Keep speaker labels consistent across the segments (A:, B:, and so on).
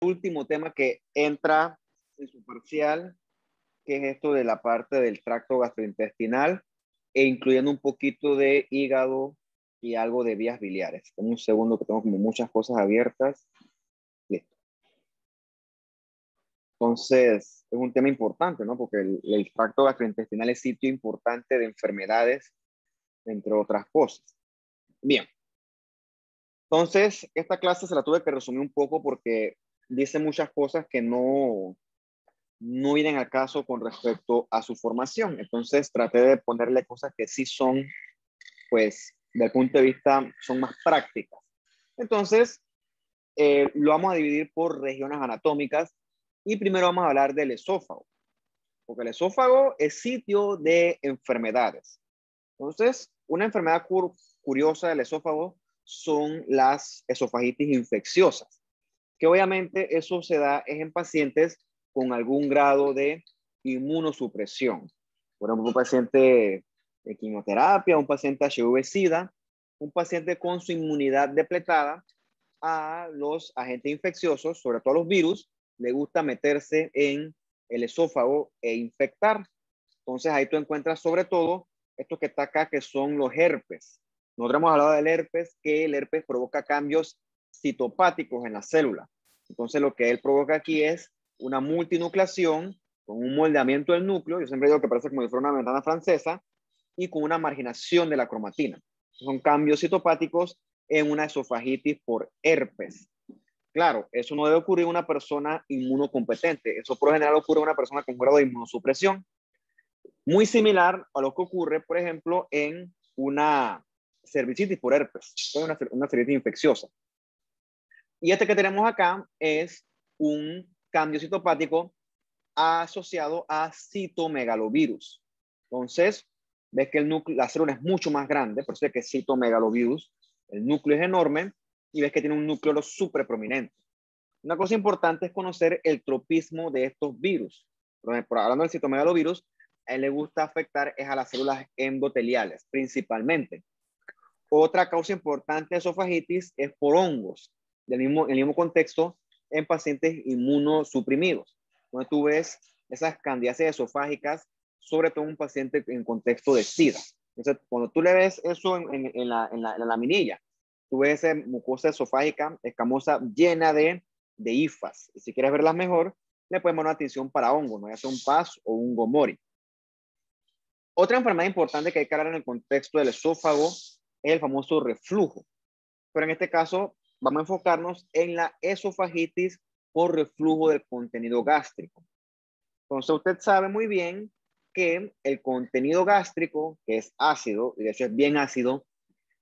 A: último tema que entra en su parcial, que es esto de la parte del tracto gastrointestinal, e incluyendo un poquito de hígado y algo de vías biliares. En un segundo que tengo como muchas cosas abiertas. Listo. Entonces, es un tema importante, ¿no? Porque el tracto gastrointestinal es sitio importante de enfermedades, entre otras cosas. Bien. Entonces, esta clase se la tuve que resumir un poco porque dice muchas cosas que no vienen al caso con respecto a su formación. Entonces, traté de ponerle cosas que sí son, pues, desde el punto de vista, son más prácticas. Entonces, lo vamos a dividir por regiones anatómicas y primero vamos a hablar del esófago, porque el esófago es sitio de enfermedades. Entonces, una enfermedad curiosa del esófago son las esofagitis infecciosas, que obviamente eso se da en pacientes con algún grado de inmunosupresión. Por ejemplo, un paciente de quimioterapia, un paciente HIV-Sida, un paciente con su inmunidad depletada a los agentes infecciosos, sobre todo a los virus, le gusta meterse en el esófago e infectar. Entonces ahí tú encuentras sobre todo estos que está acá, que son los herpes. Nosotros hemos hablado del herpes, que el herpes provoca cambios citopáticos en la célula. Entonces lo que él provoca aquí es una multinucleación con un moldeamiento del núcleo, yo siempre digo que parece como si fuera una ventana francesa, y con una marginación de la cromatina. Son cambios citopáticos en una esofagitis por herpes. Claro, eso no debe ocurrir en una persona inmunocompetente. Eso por lo general ocurre en una persona con grado de inmunosupresión. Muy similar a lo que ocurre, por ejemplo, en una cervicitis por herpes, una cervicitis infecciosa. Y este que tenemos acá es un cambio citopático asociado a citomegalovirus. Entonces, ves que el núcleo, la célula es mucho más grande, por eso es que citomegalovirus, el núcleo es enorme, y ves que tiene un núcleo súper prominente. Una cosa importante es conocer el tropismo de estos virus. Hablando del citomegalovirus, a él le gusta afectar es a las células endoteliales, principalmente. Otra causa importante de esofagitis es por hongos, en el mismo contexto, en pacientes inmunosuprimidos, donde tú ves esas candidiasis esofágicas, sobre todo en un paciente en contexto de SIDA. Entonces, cuando tú le ves eso en la laminilla, tú ves esa mucosa esofágica escamosa llena de hifas. Y si quieres verlas mejor, le puedes poner atención para hongos, ¿no? Ya sea un PAS o un Gomori. Otra enfermedad importante que hay que hablar en el contexto del esófago es el famoso reflujo. Pero en este caso vamos a enfocarnos en la esofagitis por reflujo del contenido gástrico. Entonces usted sabe muy bien que el contenido gástrico, que es ácido, y de hecho es bien ácido,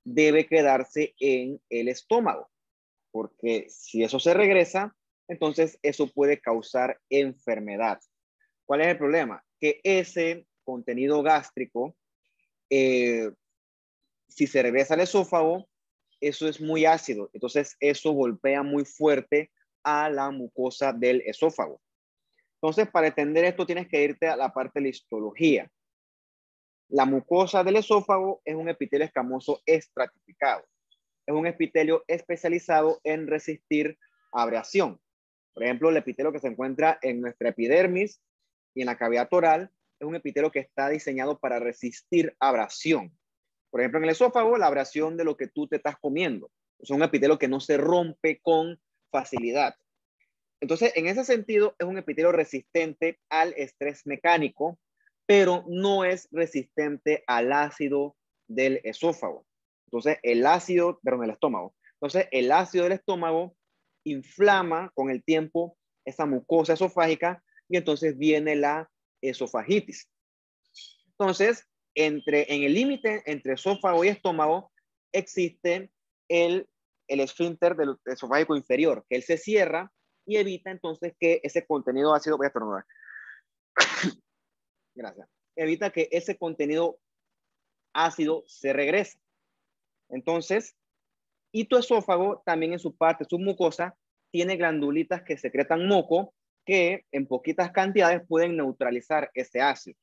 A: debe quedarse en el estómago, porque si eso se regresa, entonces eso puede causar enfermedad. ¿Cuál es el problema? Que ese contenido gástrico, si se regresa al esófago, eso es muy ácido. Entonces eso golpea muy fuerte a la mucosa del esófago. Entonces, para entender esto, tienes que irte a la parte de la histología. La mucosa del esófago es un epitelio escamoso estratificado. Es un epitelio especializado en resistir abrasión. Por ejemplo, el epitelio que se encuentra en nuestra epidermis y en la cavidad oral es un epitelio que está diseñado para resistir abrasión. Por ejemplo, en el esófago, la abrasión de lo que tú te estás comiendo. Es un epitelio que no se rompe con facilidad. Entonces, en ese sentido, es un epitelio resistente al estrés mecánico, pero no es resistente al ácido del esófago. Entonces, el estómago. Entonces, el ácido del estómago inflama con el tiempo esa mucosa esofágica y entonces viene la esofagitis. Entonces, en el límite entre esófago y estómago existe el esfínter del esofágico inferior, que él se cierra y evita entonces que ese contenido ácido, voy a estornudar. Gracias. Evita que ese contenido ácido se regrese. Entonces, y tu esófago también en su parte submucosa tiene glandulitas que secretan moco que en poquitas cantidades pueden neutralizar ese ácido.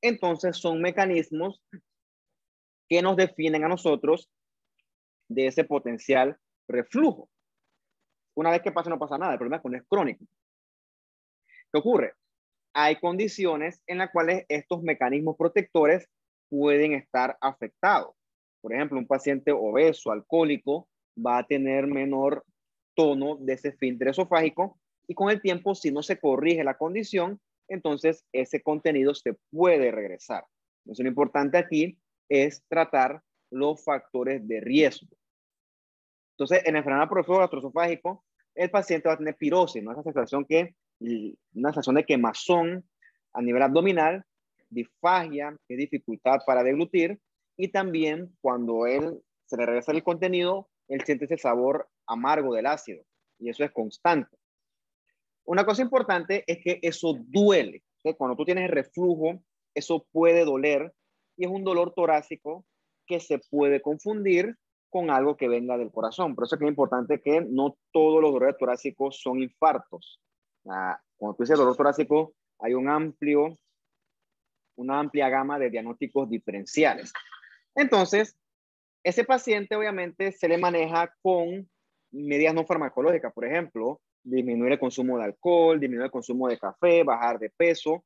A: Entonces son mecanismos que nos definen a nosotros de ese potencial reflujo. Una vez que pasa, no pasa nada. El problema es cuando es crónico. ¿Qué ocurre? Hay condiciones en las cuales estos mecanismos protectores pueden estar afectados. Por ejemplo, un paciente obeso, alcohólico, va a tener menor tono de ese esfínter esofágico y con el tiempo, si no se corrige la condición, entonces ese contenido se puede regresar. Entonces, lo importante aquí es tratar los factores de riesgo. Entonces, en la enfermedad por reflujo gastroesofágico, el paciente va a tener pirosis, ¿no? Esa sensación una sensación de quemazón a nivel abdominal, disfagia, que es dificultad para deglutir, y también cuando él se le regresa el contenido, él siente ese sabor amargo del ácido, y eso es constante. Una cosa importante es que eso duele. ¿Sí? Cuando tú tienes el reflujo, eso puede doler, y es un dolor torácico que se puede confundir con algo que venga del corazón. Por eso es que es importante que no todos los dolores torácicos son infartos. Cuando tú dices dolor torácico, hay una amplia gama de diagnósticos diferenciales. Entonces, ese paciente obviamente se le maneja con medidas no farmacológicas, por ejemplo, disminuir el consumo de alcohol, disminuir el consumo de café, bajar de peso.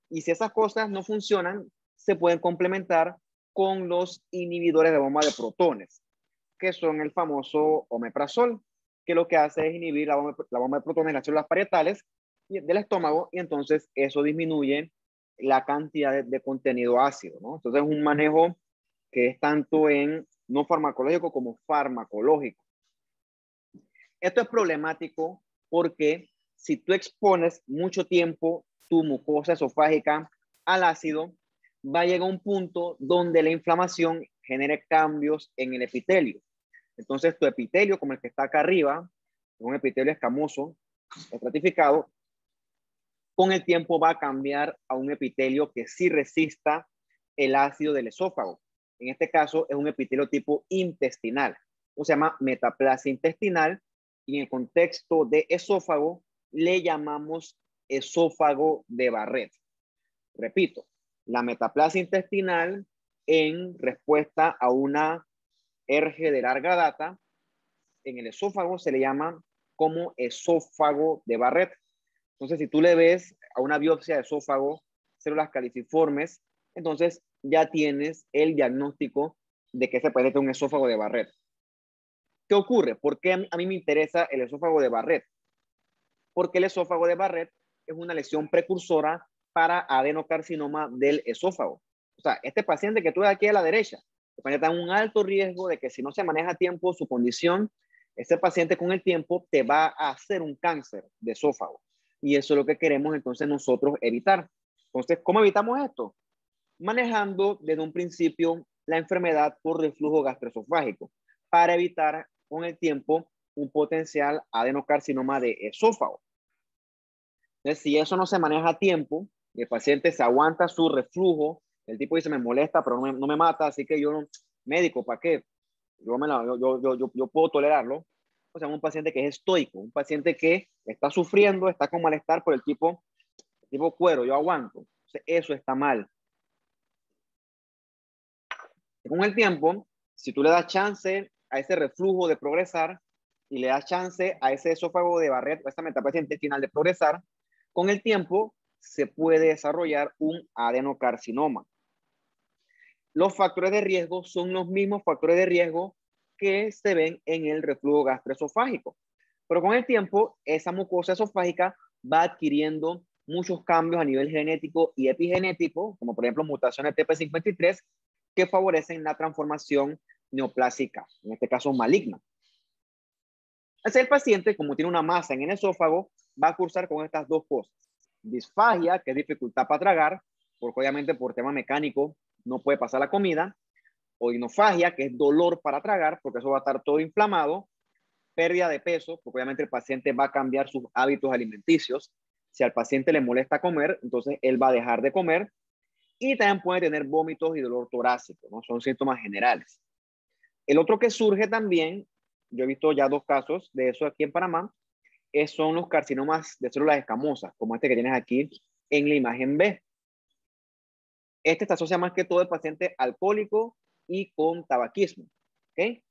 A: Y si esas cosas no funcionan, se pueden complementar con los inhibidores de bomba de protones, que son el famoso omeprazol, que lo que hace es inhibir la bomba de protones en las células parietales del estómago y entonces eso disminuye la cantidad de contenido ácido, ¿no? Entonces es un manejo que es tanto en no farmacológico como farmacológico. Esto es problemático porque si tú expones mucho tiempo tu mucosa esofágica al ácido, va a llegar un punto donde la inflamación genere cambios en el epitelio. Entonces tu epitelio, como el que está acá arriba, un epitelio escamoso, estratificado, con el tiempo va a cambiar a un epitelio que sí resista el ácido del esófago. En este caso es un epitelio tipo intestinal, o se llama metaplasia intestinal, y en el contexto de esófago le llamamos esófago de Barrett. Repito, la metaplasia intestinal en respuesta a una herge de larga data, en el esófago se le llama como esófago de Barrett. Entonces, si tú le ves a una biopsia de esófago, células caliciformes, entonces ya tienes el diagnóstico de que se puede tener un esófago de Barrett. ¿Qué ocurre? ¿Por qué a mí me interesa el esófago de Barrett? Porque el esófago de Barrett es una lesión precursora para adenocarcinoma del esófago. O sea, este paciente que tú ves aquí a la derecha, está en un alto riesgo de que si no se maneja a tiempo su condición, ese paciente con el tiempo te va a hacer un cáncer de esófago. Y eso es lo que queremos entonces nosotros evitar. Entonces, ¿cómo evitamos esto? Manejando desde un principio la enfermedad por reflujo gastroesofágico para evitar con el tiempo un potencial adenocarcinoma de esófago. Entonces, si eso no se maneja a tiempo, el paciente se aguanta su reflujo, el tipo dice, me molesta, pero no me mata, así que yo no, médico, ¿para qué? Yo puedo tolerarlo. O sea, un paciente que es estoico, un paciente que está sufriendo, está con malestar por el tipo cuero, yo aguanto. Entonces, eso está mal. Con el tiempo, si tú le das chance a ese reflujo de progresar y le das chance a ese esófago de Barrett o esa metaplasia intestinal de progresar, con el tiempo se puede desarrollar un adenocarcinoma. Los factores de riesgo son los mismos factores de riesgo que se ven en el reflujo gastroesofágico. Pero con el tiempo, esa mucosa esofágica va adquiriendo muchos cambios a nivel genético y epigenético, como por ejemplo mutaciones TP53, que favorecen la transformación neoplásica, en este caso maligna. Así el paciente, como tiene una masa en el esófago, va a cursar con estas dos cosas. Disfagia, que es dificultad para tragar, porque obviamente por tema mecánico no puede pasar la comida, o inofagia, que es dolor para tragar, porque eso va a estar todo inflamado, pérdida de peso, porque obviamente el paciente va a cambiar sus hábitos alimenticios. Si al paciente le molesta comer, entonces él va a dejar de comer, y también puede tener vómitos y dolor torácico, ¿no? Son síntomas generales. El otro que surge también, yo he visto ya 2 casos de eso aquí en Panamá, son los carcinomas de células escamosas, como este que tienes aquí en la imagen B. Este se asocia más que todo al paciente alcohólico y con tabaquismo. ¿Okay?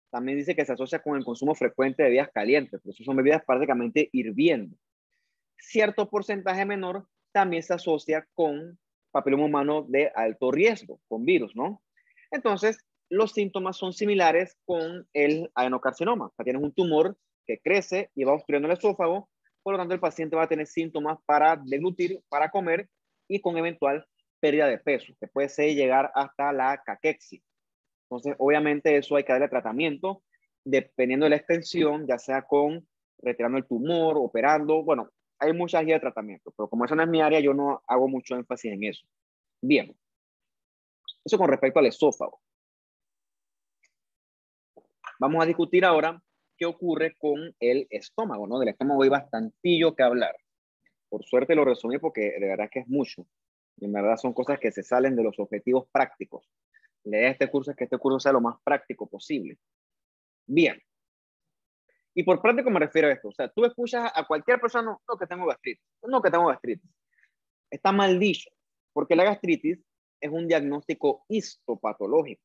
A: también dice que se asocia con el consumo frecuente de bebidas calientes, pero eso son bebidas prácticamente hirviendo. Cierto porcentaje menor también se asocia con papiloma humano de alto riesgo, con virus, ¿no? Entonces, los síntomas son similares con el adenocarcinoma. O sea, tienes un tumor que crece y va obstruyendo el esófago, por lo tanto el paciente va a tener síntomas para deglutir, para comer y con eventual pérdida de peso, que puede ser llegar hasta la caquexia. Entonces, obviamente eso hay que darle tratamiento dependiendo de la extensión, ya sea con retirando el tumor, operando, bueno, hay muchas guías de tratamiento, pero como eso no es mi área, yo no hago mucho énfasis en eso. Bien, eso con respecto al esófago. Vamos a discutir ahora qué ocurre con el estómago, ¿no? Del estómago hay bastantillo que hablar. Por suerte lo resumí porque de verdad que es mucho. Y en verdad son cosas que se salen de los objetivos prácticos. La idea de este curso es que este curso sea lo más práctico posible. Bien. Y por práctico me refiero a esto. O sea, tú escuchas a cualquier persona, no que tengo gastritis, no que tengo gastritis. Está mal dicho, porque la gastritis es un diagnóstico histopatológico,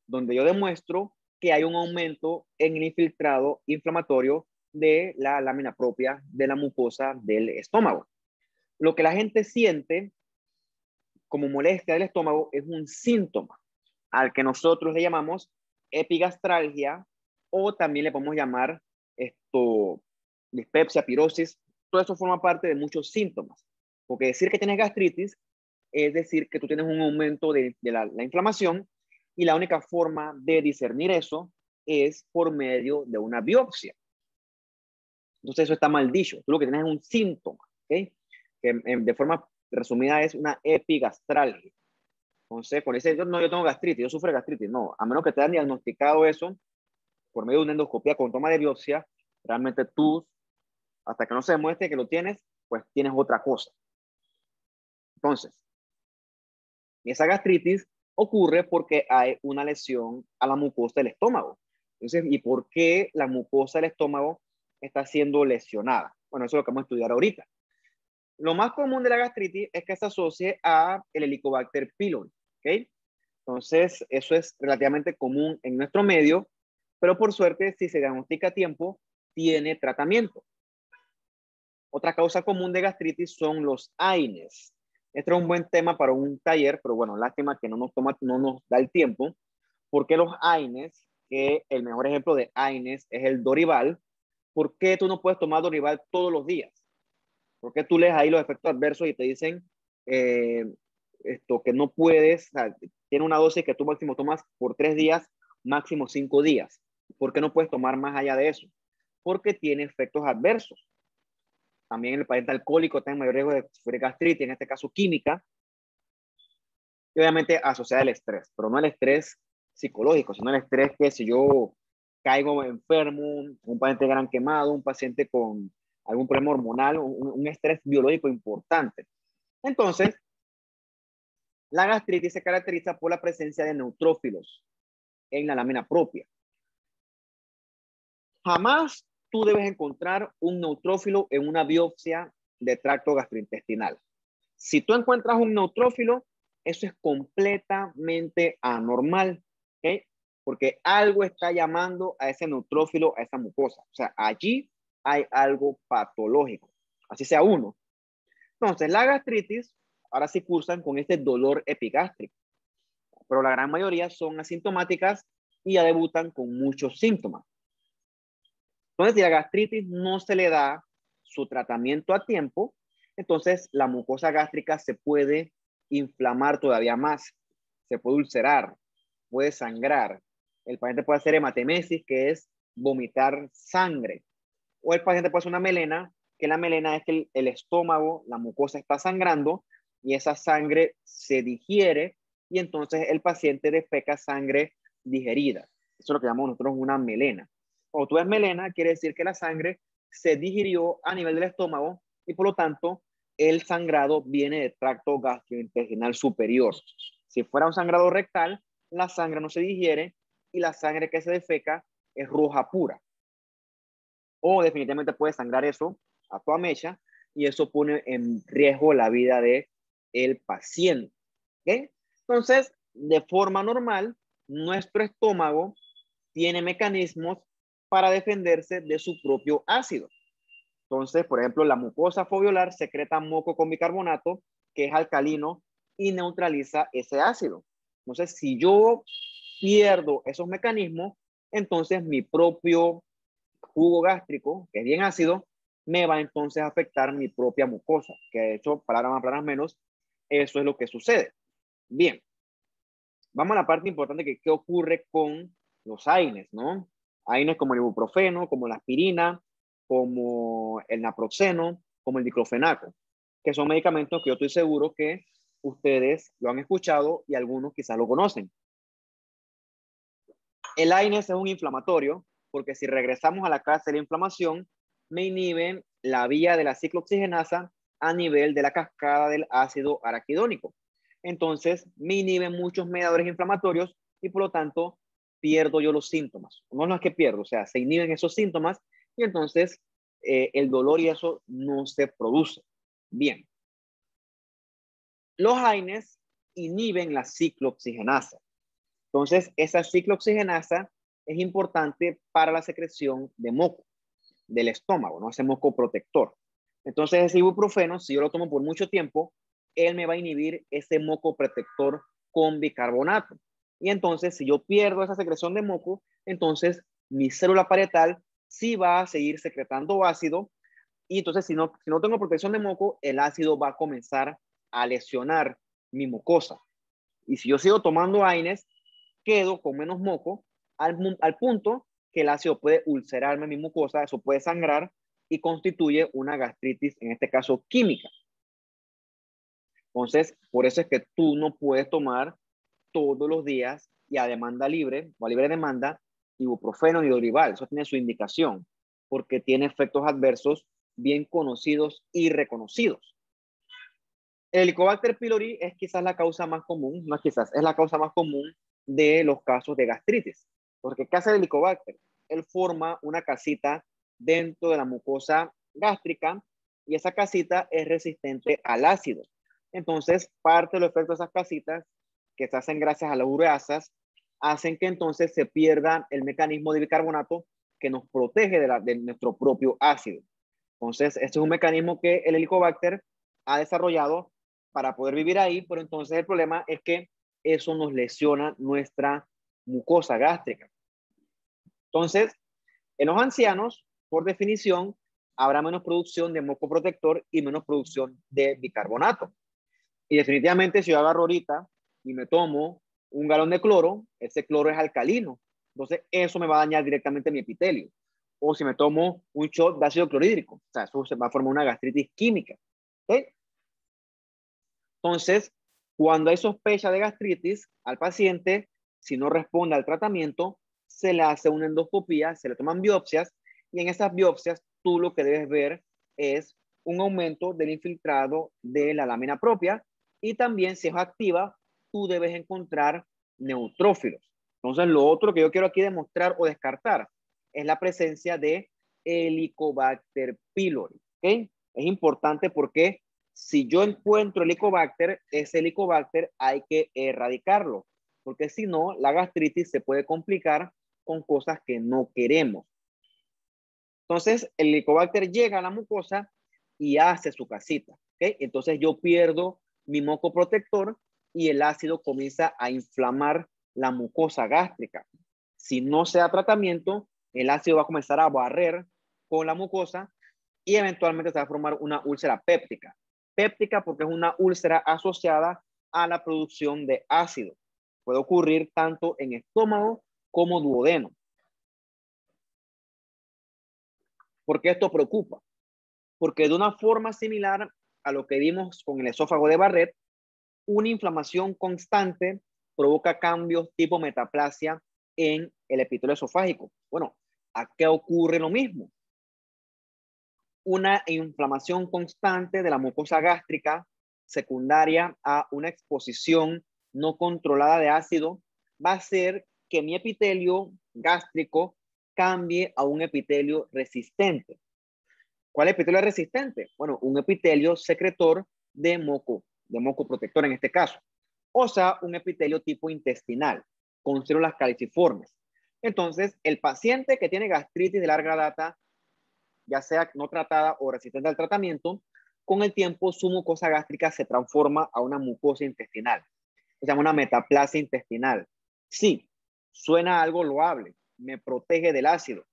A: donde yo demuestro que hay un aumento en el infiltrado inflamatorio de la lámina propia de la mucosa del estómago. Lo que la gente siente como molestia del estómago es un síntoma al que nosotros le llamamos epigastralgia o también le podemos llamar dispepsia, pirosis. Todo eso forma parte de muchos síntomas. Porque decir que tienes gastritis es decir que tú tienes un aumento de la inflamación y la única forma de discernir eso es por medio de una biopsia. Entonces eso está mal dicho. Tú lo que tienes es un síntoma, ¿ok? Que de forma resumida es una epigastralgia. Entonces, cuando dice, no, yo tengo gastritis, yo sufro de gastritis, no, a menos que te hayan diagnosticado eso por medio de una endoscopia con toma de biopsia, realmente tú, hasta que no se demuestre que lo tienes, pues tienes otra cosa. Entonces, esa gastritis ocurre porque hay una lesión a la mucosa del estómago. Entonces, ¿y por qué la mucosa del estómago está siendo lesionada? Bueno, eso es lo que vamos a estudiar ahorita. Lo más común de la gastritis es que se asocie a el Helicobacter pylori, ¿ok? Entonces, eso es relativamente común en nuestro medio, pero por suerte, si se diagnostica a tiempo, tiene tratamiento. Otra causa común de gastritis son los AINES. Este es un buen tema para un taller, pero bueno, lástima que no nos da el tiempo, porque los AINES, que el mejor ejemplo de AINES es el Dorival. ¿Por qué tú no puedes tomar Dorival todos los días? Porque tú lees ahí los efectos adversos y te dicen que no puedes, o sea, tiene una dosis que tú máximo tomas por 3 días, máximo 5 días. ¿Por qué no puedes tomar más allá de eso? Porque tiene efectos adversos. También el paciente alcohólico tiene mayor riesgo de sufrir gastritis, en este caso química, y obviamente asociada al estrés, pero no el estrés psicológico, sino el estrés que si yo caigo enfermo, un paciente gran quemado, un paciente con algún problema hormonal, un estrés biológico importante. Entonces, la gastritis se caracteriza por la presencia de neutrófilos en la lámina propia. Jamás tú debes encontrar un neutrófilo en una biopsia de tracto gastrointestinal. Si tú encuentras un neutrófilo, eso es completamente anormal, ¿ok? Porque algo está llamando a ese neutrófilo, a esa mucosa. O sea, allí hay algo patológico, así sea uno. Entonces, la gastritis, ahora sí cursan con este dolor epigástrico, pero la gran mayoría son asintomáticas y ya debutan con muchos síntomas. Entonces, si la gastritis no se le da su tratamiento a tiempo, entonces la mucosa gástrica se puede inflamar todavía más, se puede ulcerar, puede sangrar. El paciente puede hacer hematemesis, que es vomitar sangre. O el paciente puede hacer una melena, que la melena es que el estómago, la mucosa está sangrando y esa sangre se digiere y entonces el paciente defeca sangre digerida. Eso es lo que llamamos nosotros una melena. Cuando tú ves melena, quiere decir que la sangre se digirió a nivel del estómago y por lo tanto el sangrado viene del tracto gastrointestinal superior. Si fuera un sangrado rectal, la sangre no se digiere y la sangre que se defeca es roja pura. O definitivamente puede sangrar eso a toda mecha y eso pone en riesgo la vida del paciente. ¿Okay? Entonces, de forma normal, nuestro estómago tiene mecanismos para defenderse de su propio ácido. Entonces, por ejemplo, la mucosa foveolar secreta moco con bicarbonato, que es alcalino, y neutraliza ese ácido. Entonces, si yo pierdo esos mecanismos, entonces mi propio jugo gástrico, que es bien ácido, me va entonces a afectar mi propia mucosa, que de hecho, palabras más, palabras menos, eso es lo que sucede. Bien, vamos a la parte importante que qué ocurre con los AINES, ¿no? AINES como el ibuprofeno, como la aspirina, como el naproxeno, como el diclofenaco, que son medicamentos que yo estoy seguro que ustedes lo han escuchado y algunos quizás lo conocen. El AINES es un inflamatorio porque si regresamos a la clase de la inflamación, me inhiben la vía de la ciclooxigenasa a nivel de la cascada del ácido araquidónico. Entonces, me inhiben muchos mediadores inflamatorios y por lo tanto pierdo yo los síntomas. No es que pierdo, o sea, se inhiben esos síntomas y entonces el dolor y eso no se produce. Bien. Los AINES inhiben la ciclooxigenasa. Entonces, esa ciclooxigenasa es importante para la secreción de moco del estómago, ¿no? Ese moco protector. Entonces, ese ibuprofeno, si yo lo tomo por mucho tiempo, él me va a inhibir ese moco protector con bicarbonato. Y entonces, si yo pierdo esa secreción de moco, entonces mi célula parietal sí va a seguir secretando ácido. Y entonces, si no tengo protección de moco, el ácido va a comenzar a lesionar mi mucosa. Y si yo sigo tomando AINES, quedo con menos moco al punto que el ácido puede ulcerarme mi mucosa, eso puede sangrar y constituye una gastritis, en este caso química. Entonces, por eso es que tú no puedes tomar todos los días y a demanda libre o a libre demanda ibuprofeno y Dorival. Eso tiene su indicación porque tiene efectos adversos bien conocidos y reconocidos. El Helicobacter pylori es quizás la causa más común, no quizás, es la causa más común de los casos de gastritis. Porque ¿qué hace el Helicobacter? Él forma una casita dentro de la mucosa gástrica y esa casita es resistente al ácido. Entonces, parte de los efectos de esas casitas, que se hacen gracias a las ureasas, hacen que entonces se pierda el mecanismo de bicarbonato que nos protege de nuestro propio ácido. Entonces, este es un mecanismo que el Helicobacter ha desarrollado para poder vivir ahí, pero entonces el problema es que eso nos lesiona nuestra mucosa gástrica. Entonces, en los ancianos, por definición, habrá menos producción de moco protector y menos producción de bicarbonato. Y definitivamente, si yo agarro ahorita y me tomo un galón de cloro, ese cloro es alcalino. Entonces, eso me va a dañar directamente mi epitelio. O si me tomo un shot de ácido clorhídrico, o sea, eso se va a formar una gastritis química. ¿Okay? Entonces, cuando hay sospecha de gastritis al paciente, si no responde al tratamiento, se le hace una endoscopía, se le toman biopsias y en esas biopsias tú lo que debes ver es un aumento del infiltrado de la lámina propia y también si es activa, tú debes encontrar neutrófilos. Entonces, lo otro que yo quiero aquí demostrar o descartar es la presencia de Helicobacter pylori. ¿Okay? Es importante porque si yo encuentro Helicobacter, ese Helicobacter hay que erradicarlo, porque si no, la gastritis se puede complicar con cosas que no queremos. Entonces, el Helicobacter llega a la mucosa y hace su casita. ¿Okay? Entonces, yo pierdo mi moco protector y el ácido comienza a inflamar la mucosa gástrica. Si no se da tratamiento, el ácido va a comenzar a barrer con la mucosa y eventualmente se va a formar una úlcera péptica. Péptica porque es una úlcera asociada a la producción de ácido. Puede ocurrir tanto en estómago como duodeno. ¿Por qué esto preocupa? Porque de una forma similar a lo que vimos con el esófago de Barrett, una inflamación constante provoca cambios tipo metaplasia en el epitelio esofágico. Bueno, ¿a qué ocurre lo mismo? Una inflamación constante de la mucosa gástrica secundaria a una exposición no controlada de ácido va a hacer que mi epitelio gástrico cambie a un epitelio resistente. ¿Cuál epitelio es resistente? Bueno, un epitelio secretor de moco protector en este caso. O sea, un epitelio tipo intestinal, con células caliciformes. Entonces, el paciente que tiene gastritis de larga data, ya sea no tratada o resistente al tratamiento, con el tiempo su mucosa gástrica se transforma a una mucosa intestinal. Se llama una metaplasia intestinal. Sí, suena algo loable, me protege del ácido,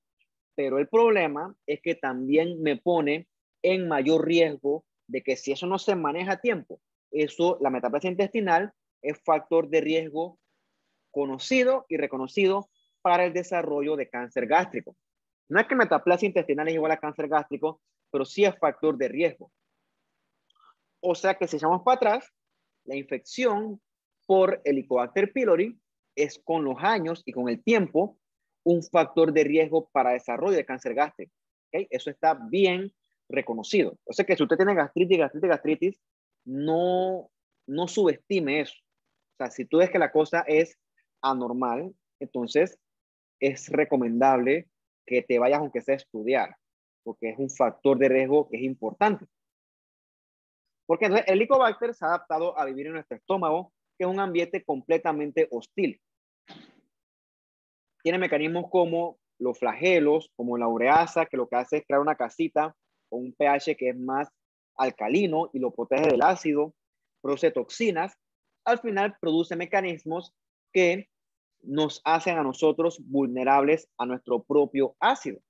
A: pero el problema es que también me pone en mayor riesgo de que si eso no se maneja a tiempo, eso, la metaplasia intestinal es factor de riesgo conocido y reconocido para el desarrollo de cáncer gástrico. No es que metaplasia intestinal es igual a cáncer gástrico, pero sí es factor de riesgo. O sea que si echamos para atrás, la infección por Helicobacter pylori es con los años y con el tiempo un factor de riesgo para desarrollo de cáncer gástrico. ¿Okay? Eso está bien reconocido. O sea que si usted tiene gastritis, no subestime eso. O sea, si tú ves que la cosa es anormal, entonces es recomendable que te vayas aunque sea a estudiar, porque es un factor de riesgo que es importante. Porque el Helicobacter se ha adaptado a vivir en nuestro estómago, que es un ambiente completamente hostil. Tiene mecanismos como los flagelos, como la ureasa, que lo que hace es crear una casita con un pH que es más alcalino y lo protege del ácido, produce toxinas. Al final produce mecanismos que nos hacen a nosotros vulnerables a nuestro propio ácido.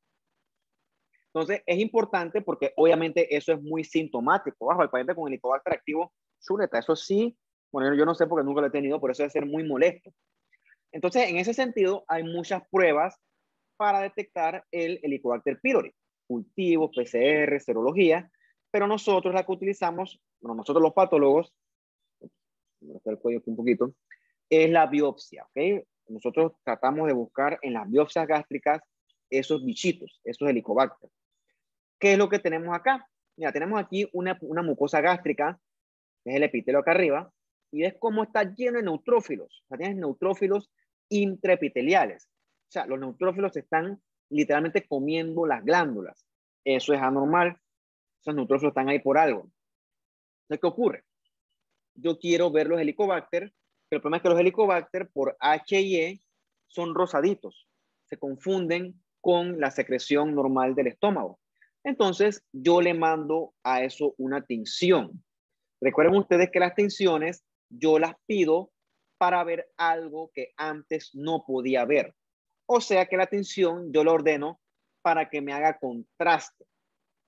A: Entonces, es importante porque obviamente eso es muy sintomático. Bajo el paciente con Helicobacter activo, chuleta, eso sí, bueno, yo no sé porque nunca lo he tenido, pero eso debe ser muy molesto. Entonces, en ese sentido, hay muchas pruebas para detectar el Helicobacter pylori, cultivos, PCR, serología, pero nosotros la que utilizamos, bueno, nosotros los patólogos, el cuello aquí un poquito, es la biopsia, ¿ok? Nosotros tratamos de buscar en las biopsias gástricas esos bichitos, esos Helicobacter. ¿Qué es lo que tenemos acá? Mira, tenemos aquí una mucosa gástrica, que es el epitelio acá arriba, y ves cómo está lleno de neutrófilos. O sea, tienes neutrófilos intraepiteliales. O sea, los neutrófilos están literalmente comiendo las glándulas. Eso es anormal. Esos neutrófilos están ahí por algo. Entonces, ¿qué ocurre? Yo quiero ver los Helicobacter, pero el problema es que los Helicobacter por H y E son rosaditos. Se confunden con la secreción normal del estómago. Entonces, yo le mando a eso una tinción. Recuerden ustedes que las tinciones yo las pido para ver algo que antes no podía ver. O sea que la tinción yo la ordeno para que me haga contraste.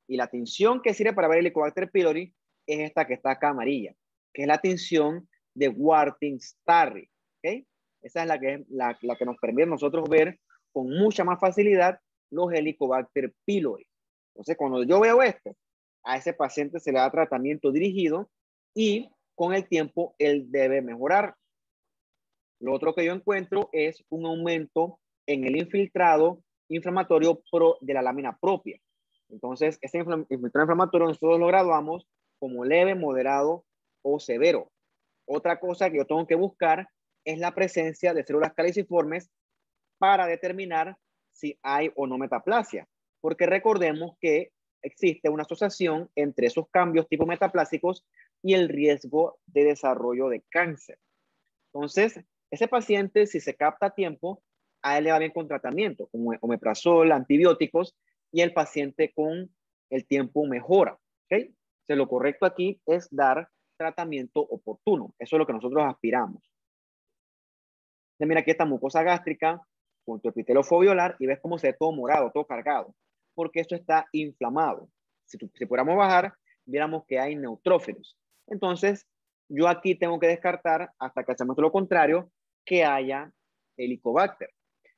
A: Y la tinción que sirve para ver el Helicobacter pylori es esta que está acá amarilla, que es la tinción de Warthin-Starry. ¿Okay? Esa es la que nos permite a nosotros ver con mucha más facilidad los Helicobacter pylori. Entonces, cuando yo veo esto, a ese paciente se le da tratamiento dirigido y con el tiempo él debe mejorar. Lo otro que yo encuentro es un aumento en el infiltrado inflamatorio de la lámina propia. Entonces, este infiltrado inflamatorio nosotros lo graduamos como leve, moderado o severo. Otra cosa que yo tengo que buscar es la presencia de células caliciformes para determinar si hay o no metaplasia. Porque recordemos que existe una asociación entre esos cambios tipo metaplásicos y el riesgo de desarrollo de cáncer. Entonces, ese paciente, si se capta a tiempo, a él le va bien con tratamiento, como omeprazol, antibióticos, y el paciente con el tiempo mejora. ¿Okay? Entonces, lo correcto aquí es dar tratamiento oportuno. Eso es lo que nosotros aspiramos. Entonces, mira aquí esta mucosa gástrica con tu epitelio foveolar y ves cómo se ve todo morado, todo cargado, porque esto está inflamado. Si pudiéramos bajar, viéramos que hay neutrófilos. Entonces, yo aquí tengo que descartar, hasta que hacemos lo contrario, que haya Helicobacter.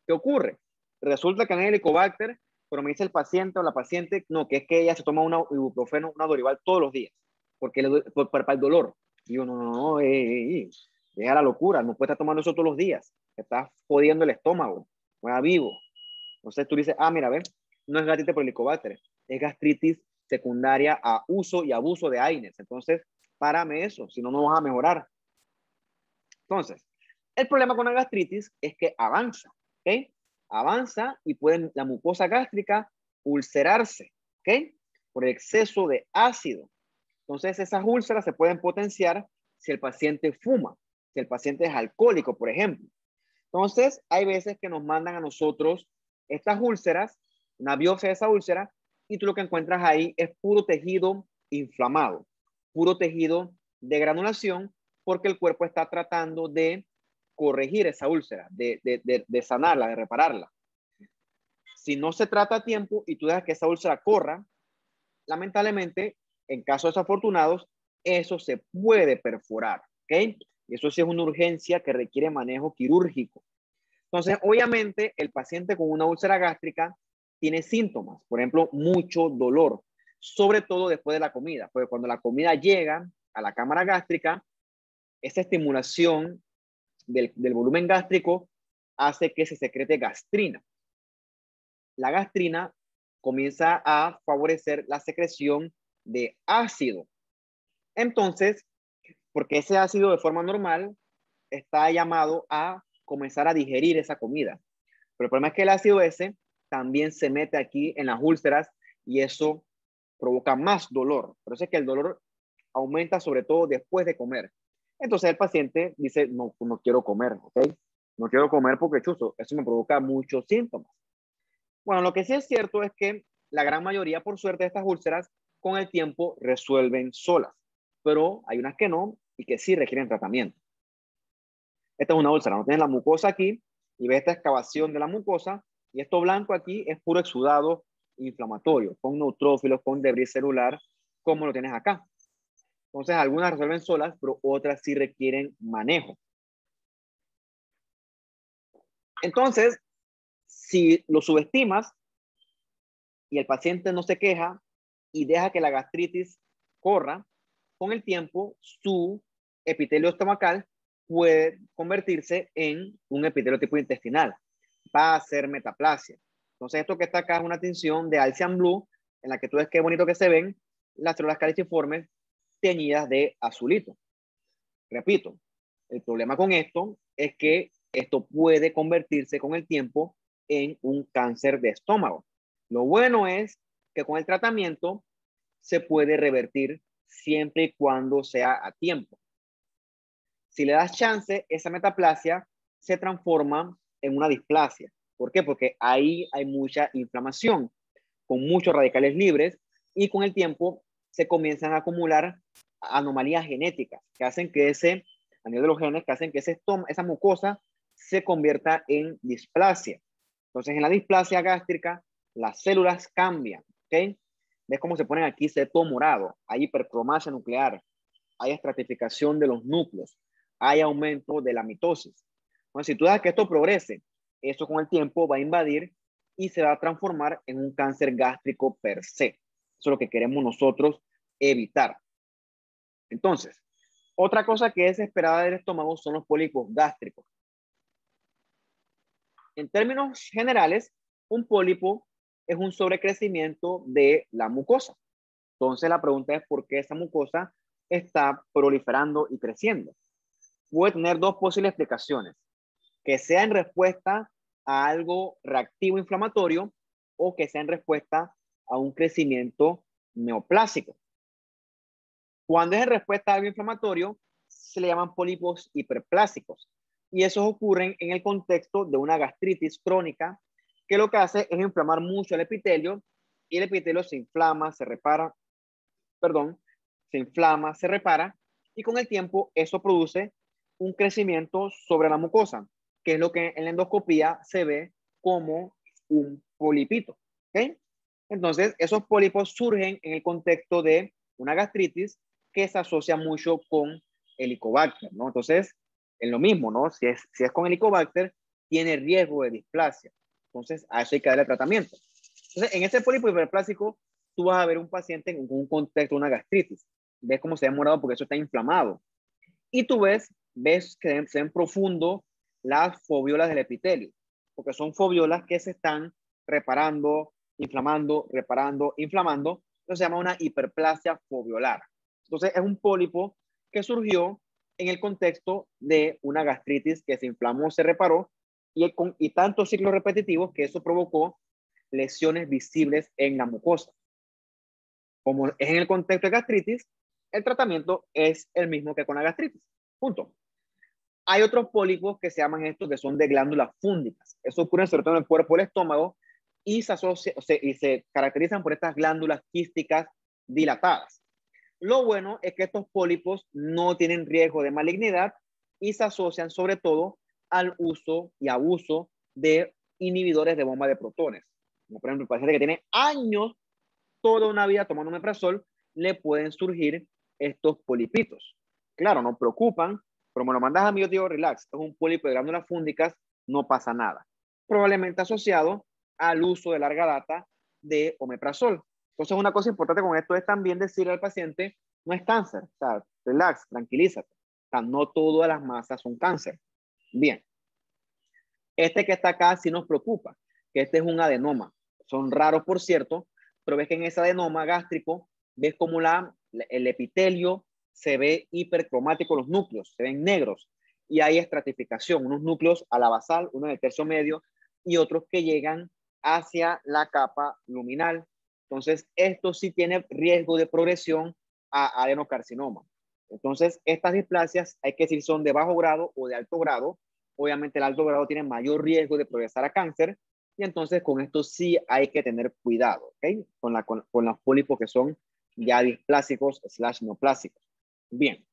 A: ¿Qué ocurre? Resulta que no hay Helicobacter, pero me dice el paciente o la paciente, no, que es que ella se toma una ibuprofeno, una Dorival todos los días, porque para el dolor. Y yo, no, deja la locura, no puede estar tomando eso todos los días, te está jodiendo el estómago, juega vivo. Entonces tú dices, mira, a ver, no es gastritis por Helicobacter, es gastritis secundaria a uso y abuso de AINES. Entonces, párame eso, si no, no vas a mejorar. Entonces, el problema con la gastritis es que avanza, ¿ok? Avanza y puede la mucosa gástrica ulcerarse, ¿ok? Por el exceso de ácido. Entonces, esas úlceras se pueden potenciar si el paciente fuma, si el paciente es alcohólico, por ejemplo. Entonces, hay veces que nos mandan a nosotros estas úlceras, una biopsia de esa úlcera, y tú lo que encuentras ahí es puro tejido inflamado, puro tejido de granulación, porque el cuerpo está tratando de corregir esa úlcera, de sanarla, de repararla. Si no se trata a tiempo y tú dejas que esa úlcera corra, lamentablemente, en casos desafortunados, eso se puede perforar, ¿ok? Y eso sí es una urgencia que requiere manejo quirúrgico. Entonces, obviamente, el paciente con una úlcera gástrica tiene síntomas, por ejemplo, mucho dolor, sobre todo después de la comida, porque cuando la comida llega a la cámara gástrica, esa estimulación del volumen gástrico hace que se secrete gastrina. La gastrina comienza a favorecer la secreción de ácido. Entonces, porque ese ácido de forma normal está llamado a comenzar a digerir esa comida. Pero el problema es que el ácido ese también se mete aquí en las úlceras y eso provoca más dolor. Por eso es que el dolor aumenta sobre todo después de comer. Entonces el paciente dice, no, no quiero comer, ¿ok? No quiero comer porque chuzo, eso me provoca muchos síntomas. Bueno, lo que sí es cierto es que la gran mayoría, por suerte, de estas úlceras con el tiempo resuelven solas, pero hay unas que no y que sí requieren tratamiento. Esta es una úlcera, no tienes la mucosa aquí y ves esta excavación de la mucosa y esto blanco aquí es puro exudado inflamatorio, con neutrófilos, con debris celular, como lo tienes acá. Entonces, algunas resuelven solas, pero otras sí requieren manejo. Entonces, si lo subestimas y el paciente no se queja y deja que la gastritis corra, con el tiempo su epitelio estomacal puede convertirse en un epitelio tipo intestinal. Va a ser metaplasia. Entonces, esto que está acá es una tinción de Alcian Blue, en la que tú ves qué bonito que se ven las células caliciformes teñidas de azulito. Repito, el problema con esto es que esto puede convertirse con el tiempo en un cáncer de estómago. Lo bueno es que con el tratamiento se puede revertir siempre y cuando sea a tiempo. Si le das chance, esa metaplasia se transforma en una displasia. ¿Por qué? Porque ahí hay mucha inflamación, con muchos radicales libres, y con el tiempo se comienzan a acumular anomalías genéticas que hacen que a nivel de los genes, que hacen que esa mucosa se convierta en displasia. Entonces, en la displasia gástrica, las células cambian, ¿ok? ¿Ves cómo se ponen aquí? Se ve todo morado. Hay hipercromasia nuclear, hay estratificación de los núcleos, hay aumento de la mitosis. Bueno, si tú dejas que esto progrese, eso con el tiempo va a invadir y se va a transformar en un cáncer gástrico per se. Eso es lo que queremos nosotros evitar. Entonces, otra cosa que es esperada del estómago son los pólipos gástricos. En términos generales, un pólipo es un sobrecrecimiento de la mucosa. Entonces, la pregunta es por qué esa mucosa está proliferando y creciendo. Puede tener dos posibles explicaciones: que sea en respuesta a algo reactivo inflamatorio o que sea en respuesta a un crecimiento neoplásico. Cuando es en respuesta a algo inflamatorio, se le llaman pólipos hiperplásicos. Y esos ocurren en el contexto de una gastritis crónica, que lo que hace es inflamar mucho el epitelio y el epitelio se inflama, se repara, perdón, se inflama, se repara y con el tiempo eso produce un crecimiento sobre la mucosa, que es lo que en la endoscopía se ve como un polipito. ¿Okay? Entonces, esos pólipos surgen en el contexto de una gastritis que se asocia mucho con Helicobacter, ¿no? Entonces, en lo mismo, ¿no? Si es con Helicobacter, tiene riesgo de displasia. Entonces, a eso hay que darle tratamiento. Entonces, en ese pólipo hiperplásico, tú vas a ver un paciente en un contexto de una gastritis. Ves cómo se ha morado porque eso está inflamado. Y tú ves que se ven profundo las foviolas del epitelio, porque son foviolas que se están reparando, inflamando, reparando, inflamando. Eso se llama una hiperplasia foviolar. Entonces es un pólipo que surgió en el contexto de una gastritis que se inflamó, se reparó y tantos ciclos repetitivos que eso provocó lesiones visibles en la mucosa. Como es en el contexto de gastritis, el tratamiento es el mismo que con la gastritis. Punto. Hay otros pólipos que se llaman estos, que son de glándulas fúngicas. Eso ocurre sobre todo en el cuerpo del estómago y se caracterizan por estas glándulas quísticas dilatadas. Lo bueno es que estos pólipos no tienen riesgo de malignidad y se asocian sobre todo al uso y abuso de inhibidores de bomba de protones. Como por ejemplo, el paciente que tiene años, toda una vida tomando omeprazol, le pueden surgir estos polipitos. Claro, no preocupan, pero me lo mandas a mí, yo digo, relax, es un pólipo de glándulas fúngicas, no pasa nada. Probablemente asociado al uso de larga data de omeprazol. Entonces, una cosa importante con esto es también decirle al paciente, no es cáncer, o sea, relax, tranquilízate. O sea, no todas las masas son cáncer. Bien, este que está acá sí nos preocupa, que este es un adenoma. Son raros, por cierto, pero ves que en ese adenoma gástrico, ves como el epitelio se ve hipercromático, los núcleos se ven negros y hay estratificación, unos núcleos a la basal, uno en el tercio medio y otros que llegan hacia la capa luminal. Entonces, esto sí tiene riesgo de progresión a adenocarcinoma. Entonces, estas displasias hay que decir son de bajo grado o de alto grado. Obviamente el alto grado tiene mayor riesgo de progresar a cáncer y entonces con esto sí hay que tener cuidado, ¿ok? Con los pólipos que son ya displásicos / neoplásicos. Bien.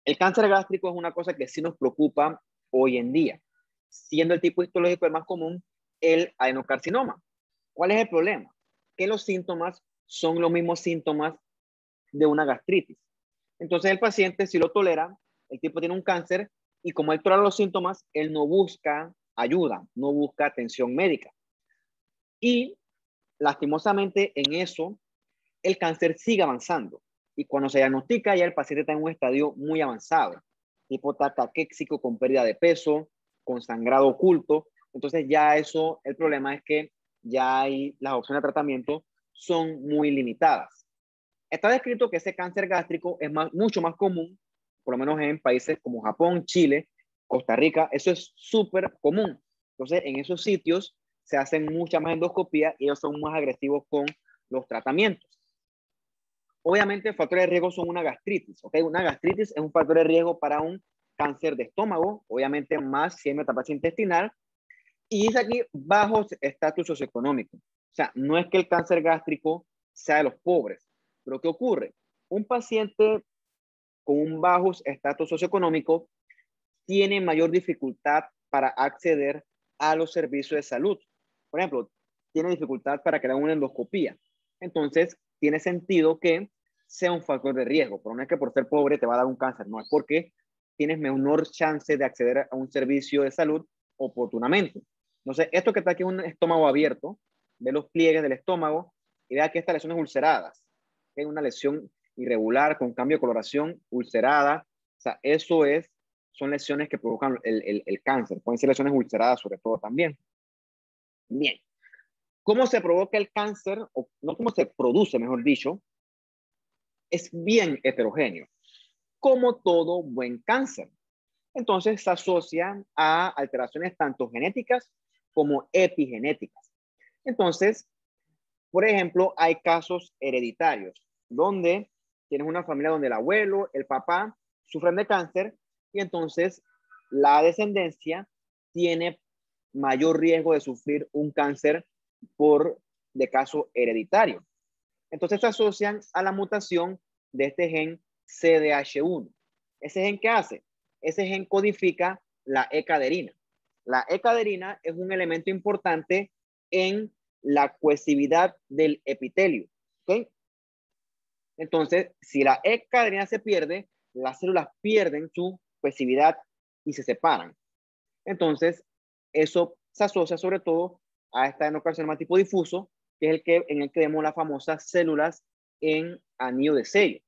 A: El cáncer gástrico es una cosa que sí nos preocupa hoy en día, siendo el tipo histológico el más común, el adenocarcinoma. ¿Cuál es el problema? Que los síntomas son los mismos síntomas de una gastritis. Entonces el paciente, si lo tolera, el tipo tiene un cáncer y como él tolera los síntomas, él no busca ayuda, no busca atención médica. Y lastimosamente en eso, el cáncer sigue avanzando. Y cuando se diagnostica, ya el paciente está en un estadio muy avanzado, tipo está caquéxico con pérdida de peso, con sangrado oculto. Entonces ya eso, el problema es que ya hay, las opciones de tratamiento son muy limitadas. Está descrito que ese cáncer gástrico es mucho más común, por lo menos en países como Japón, Chile, Costa Rica. Eso es súper común. Entonces, en esos sitios se hacen mucha más endoscopía y ellos son más agresivos con los tratamientos. Obviamente, factores de riesgo son una gastritis. ¿Okay? Una gastritis es un factor de riesgo para un cáncer de estómago, obviamente más si hay metaplasia intestinal. Y dice aquí bajo estatus socioeconómico. O sea, no es que el cáncer gástrico sea de los pobres, pero ¿qué ocurre? Un paciente con un bajo estatus socioeconómico tiene mayor dificultad para acceder a los servicios de salud. Por ejemplo, tiene dificultad para que le hagan una endoscopía. Entonces, tiene sentido que sea un factor de riesgo, pero no es que por ser pobre te va a dar un cáncer, no es porque tienes menor chance de acceder a un servicio de salud oportunamente. Entonces, esto que está aquí es un estómago abierto, ve los pliegues del estómago y vea que esta lesión es ulcerada. Es una lesión irregular con cambio de coloración, ulcerada. O sea, son lesiones que provocan el cáncer. Pueden ser lesiones ulceradas sobre todo también. Bien. ¿Cómo se provoca el cáncer? O no cómo se produce, mejor dicho. Es bien heterogéneo, como todo buen cáncer. Entonces se asocian a alteraciones tanto genéticas como epigenéticas. Entonces, por ejemplo, hay casos hereditarios donde tienes una familia donde el abuelo, el papá sufren de cáncer y entonces la descendencia tiene mayor riesgo de sufrir un cáncer de caso hereditario. Entonces se asocian a la mutación de este gen CDH1. ¿Ese gen qué hace? Ese gen codifica la E-caderina. La E-caderina es un elemento importante en la cohesividad del epitelio. ¿Okay? Entonces, si la E-caderina se pierde, las células pierden su cohesividad y se separan. Entonces, eso se asocia sobre todo a este adenocarcinoma tipo difuso, que es en el que vemos las famosas células en anillo de sello.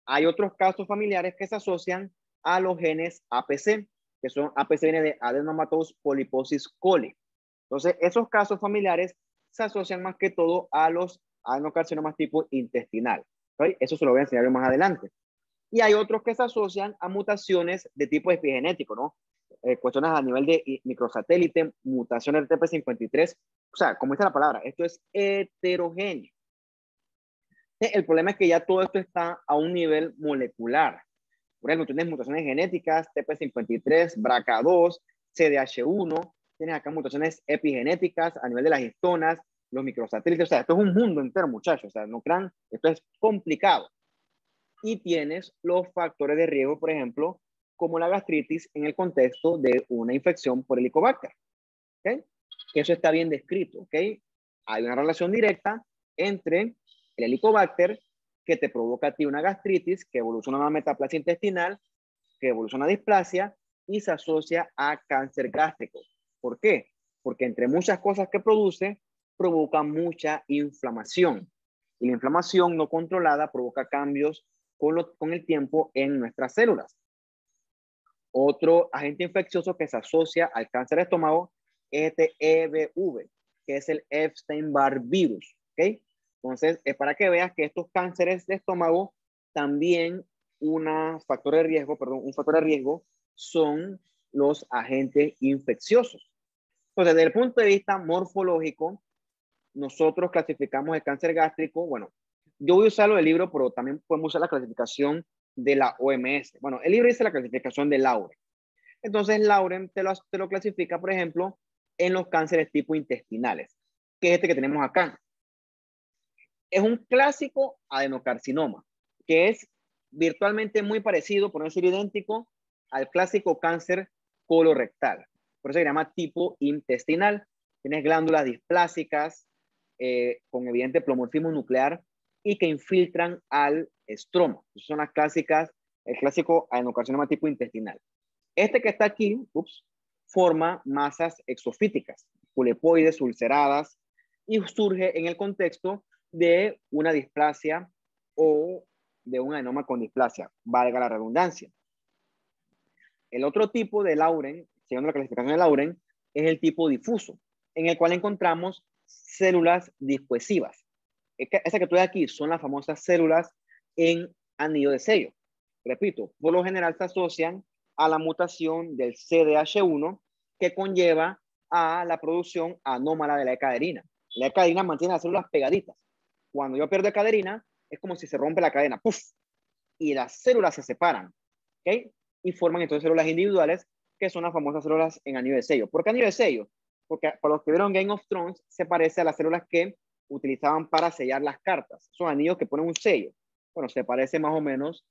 A: Hay otros casos familiares que se asocian a los genes APC, que son APC viene de Adenomatous Polyposis Coli. Entonces, esos casos familiares se asocian más que todo a los adenocarcinomas tipo intestinal. ¿Okay? Eso se lo voy a enseñar más adelante. Y hay otros que se asocian a mutaciones de tipo epigenético, ¿no? Cuestiones a nivel de microsatélite, mutaciones de TP53. O sea, como dice la palabra, esto es heterogéneo. El problema es que ya todo esto está a un nivel molecular. Por ejemplo, tienes mutaciones genéticas, TP53, BRCA2, CDH1, tienes acá mutaciones epigenéticas a nivel de las histonas, los microsatélites, o sea, esto es un mundo entero, muchachos, o sea, no crean, esto es complicado. Y tienes los factores de riesgo, por ejemplo, como la gastritis en el contexto de una infección por Helicobacter, ¿ok? Que eso está bien descrito, ¿ok? Hay una relación directa entre el Helicobacter que te provoca a ti una gastritis, que evoluciona a una metaplasia intestinal, que evoluciona a displasia y se asocia a cáncer gástrico. ¿Por qué? Porque entre muchas cosas que produce, provoca mucha inflamación. Y la inflamación no controlada provoca cambios con el tiempo en nuestras células. Otro agente infeccioso que se asocia al cáncer de estómago es este EBV, que es el Epstein-Barr virus. ¿Ok? Entonces, es para que veas que estos cánceres de estómago también un factor de riesgo son los agentes infecciosos. Entonces, desde el punto de vista morfológico, nosotros clasificamos el cáncer gástrico, bueno, yo voy a usarlo del libro, pero también podemos usar la clasificación de la OMS. Bueno, el libro dice la clasificación de Lauren. Entonces, Lauren te lo clasifica, por ejemplo, en los cánceres tipo intestinales, que es este que tenemos acá. Es un clásico adenocarcinoma, que es virtualmente muy parecido, por no decir idéntico, al clásico cáncer colorectal. Por eso se llama tipo intestinal. Tienes glándulas displásicas con evidente plomorfismo nuclear y que infiltran al estroma. Esas son las clásicas, el clásico adenocarcinoma tipo intestinal. Este que está aquí, forma masas exofíticas, pulepoides, ulceradas, y surge en el contexto de una displasia o de un adenoma con displasia, valga la redundancia. El otro tipo de Lauren, siguiendo la clasificación de Lauren, es el tipo difuso, en el cual encontramos células discuesivas. Esa que tú ves aquí son las famosas células en anillo de sello. Repito, por lo general se asocian a la mutación del CDH1 que conlleva a la producción anómala de la E-caderina. La E-caderina mantiene las células pegaditas. Cuando yo pierdo caderina, es como si se rompe la cadena, ¡puf! Y las células se separan, ¿ok? Y forman entonces células individuales, que son las famosas células en anillo de sello. ¿Por qué anillo de sello? Porque para los que vieron Game of Thrones, se parece a las células que utilizaban para sellar las cartas. Son anillos que ponen un sello. Bueno, se parece más o menos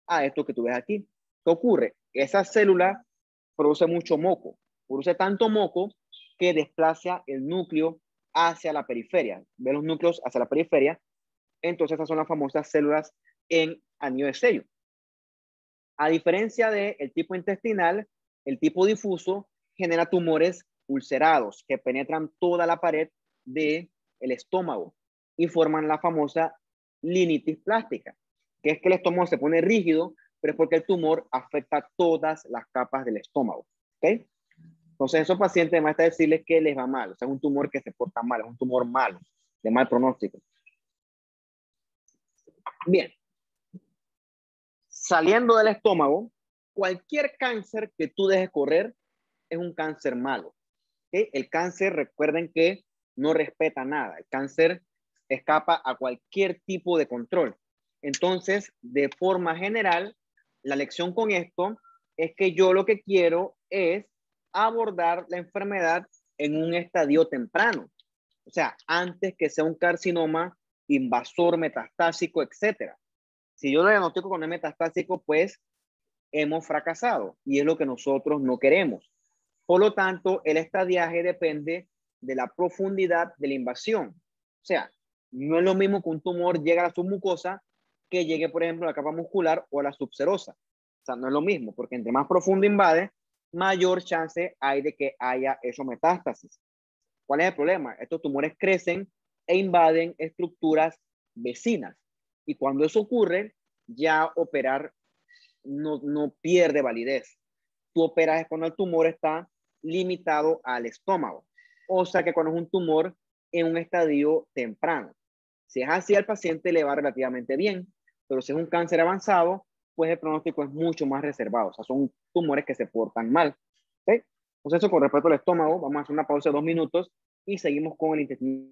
A: a esto que tú ves aquí. ¿Qué ocurre? Esa célula produce mucho moco. Produce tanto moco que desplaza el núcleo hacia la periferia. Ve los núcleos hacia la periferia. Entonces, esas son las famosas células en anillo de sello. A diferencia del tipo intestinal, el tipo difuso genera tumores ulcerados que penetran toda la pared del estómago y forman la famosa linitis plástica, que es que el estómago se pone rígido, pero es porque el tumor afecta todas las capas del estómago. ¿Okay? Entonces, esos pacientes, además de decirles que les va mal, o sea, es un tumor que se porta mal, es un tumor malo, de mal pronóstico. Bien, saliendo del estómago, cualquier cáncer que tú dejes correr es un cáncer malo. ¿Okay? El cáncer, recuerden que no respeta nada. El cáncer escapa a cualquier tipo de control. Entonces, de forma general, la lección con esto es que yo lo que quiero es abordar la enfermedad en un estadio temprano. O sea, antes que sea un carcinoma invasor, metastásico, etcétera. Si yo lo diagnostico con el metastásico, pues hemos fracasado y es lo que nosotros no queremos. Por lo tanto, el estadiaje depende de la profundidad de la invasión. O sea, no es lo mismo que un tumor llegue a la submucosa que llegue, por ejemplo, a la capa muscular o a la subserosa. O sea, no es lo mismo, porque entre más profundo invade, mayor chance hay de que haya eso metástasis. ¿Cuál es el problema? Estos tumores crecen e invaden estructuras vecinas. Y cuando eso ocurre, ya operar no pierde validez. Tú operas cuando el tumor está limitado al estómago. O sea que cuando es un tumor en un estadio temprano. Si es así, al paciente le va relativamente bien, pero si es un cáncer avanzado, pues el pronóstico es mucho más reservado. O sea, son tumores que se portan mal. ¿Okay? Entonces, eso con respecto al estómago, vamos a hacer una pausa de 2 minutos y seguimos con el intestino.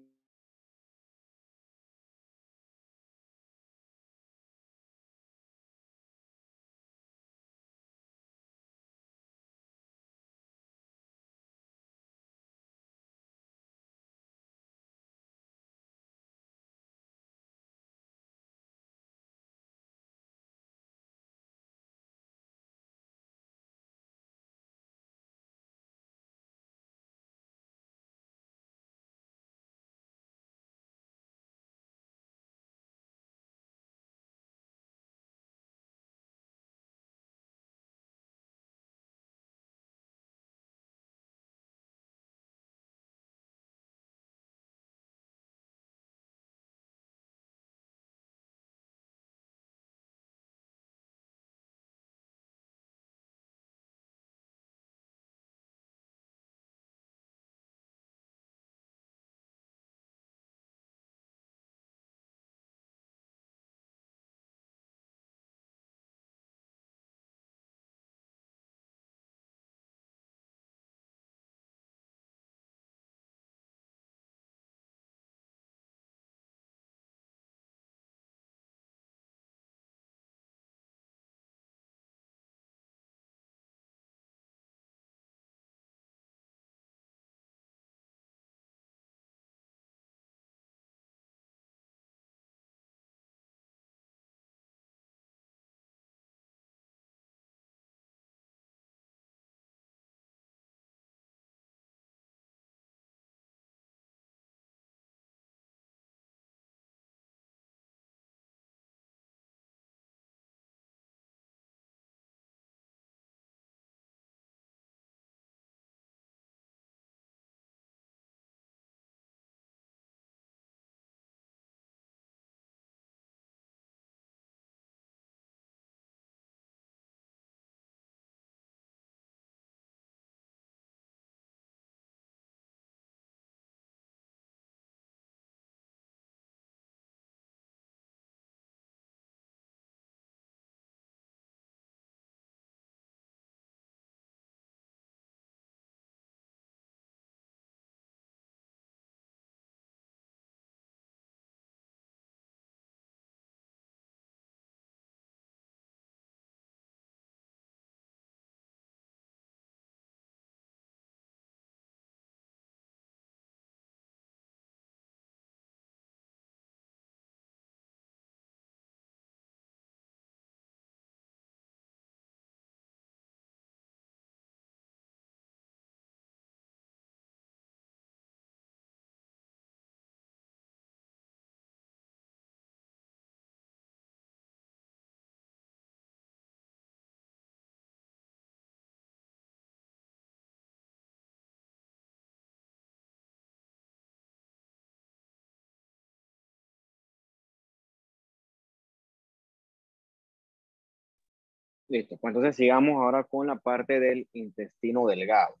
A: Listo, pues entonces sigamos ahora con la parte del intestino delgado.